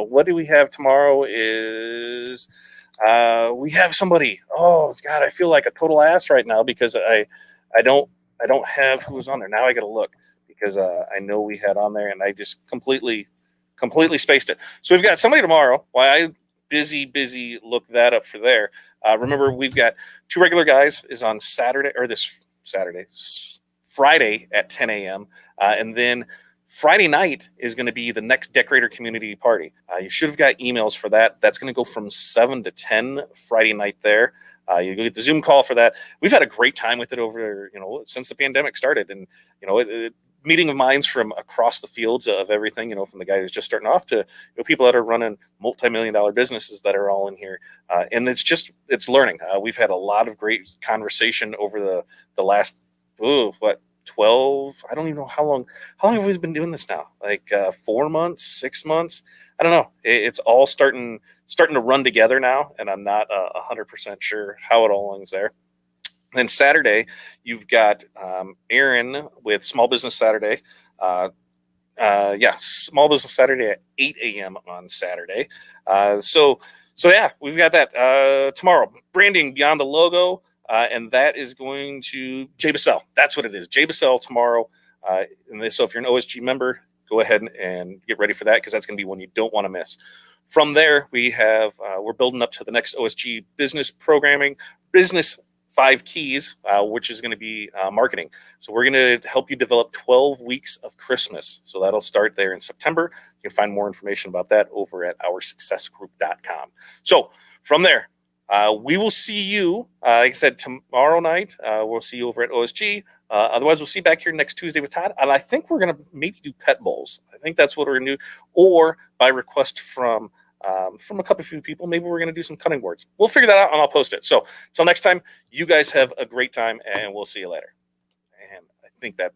What do we have tomorrow? Is we have somebody. Oh God, I feel like a total ass right now because I don't have who was on there. Now I got to look, because I know we had on there, and I just completely spaced it. So we've got somebody tomorrow. Why I busy look that up for there. Remember, we've got 2 regular guys is on Friday at 10 a.m. And then Friday night is going to be the next Decorator Community Party. You should have got emails for that. That's going to go from 7 to 10 Friday night there. You get the Zoom call for that. We've had a great time with it over, since the pandemic started, and meeting of minds from across the fields of everything. From the guy who's just starting off to people that are running multi-million-dollar businesses that are all in here, and it's learning. We've had a lot of great conversation over the last 12. I don't even know how long have we been doing this now? Like 4 months, 6 months. I don't know. It's all starting to run together now, and I'm not 100% sure how it all ends there. Then Saturday, you've got Aaron with Small Business Saturday. Small Business Saturday at 8 a.m. on Saturday. So yeah, we've got that tomorrow. Branding beyond the logo, and that is going to Jay Bassell. That's what it is. Jay Bassell tomorrow. So if you're an OSG member, go ahead and get ready for that, because that's going to be one you don't want to miss. From there, we have we're building up to the next OSG business 5 keys, which is going to be marketing. So we're going to help you develop 12 weeks of Christmas. So that'll start there in September. You can find more information about that over at OurSuccessGroup.com. So from there, we will see you, like I said, tomorrow night. We'll see you over at OSG. Otherwise, we'll see you back here next Tuesday with Todd. And I think we're going to maybe do pet bowls. I think that's what we're going to do. Or by request from a few people, maybe we're going to do some cutting boards. We'll figure that out, and I'll post it. So until next time, you guys have a great time, and we'll see you later. And I think that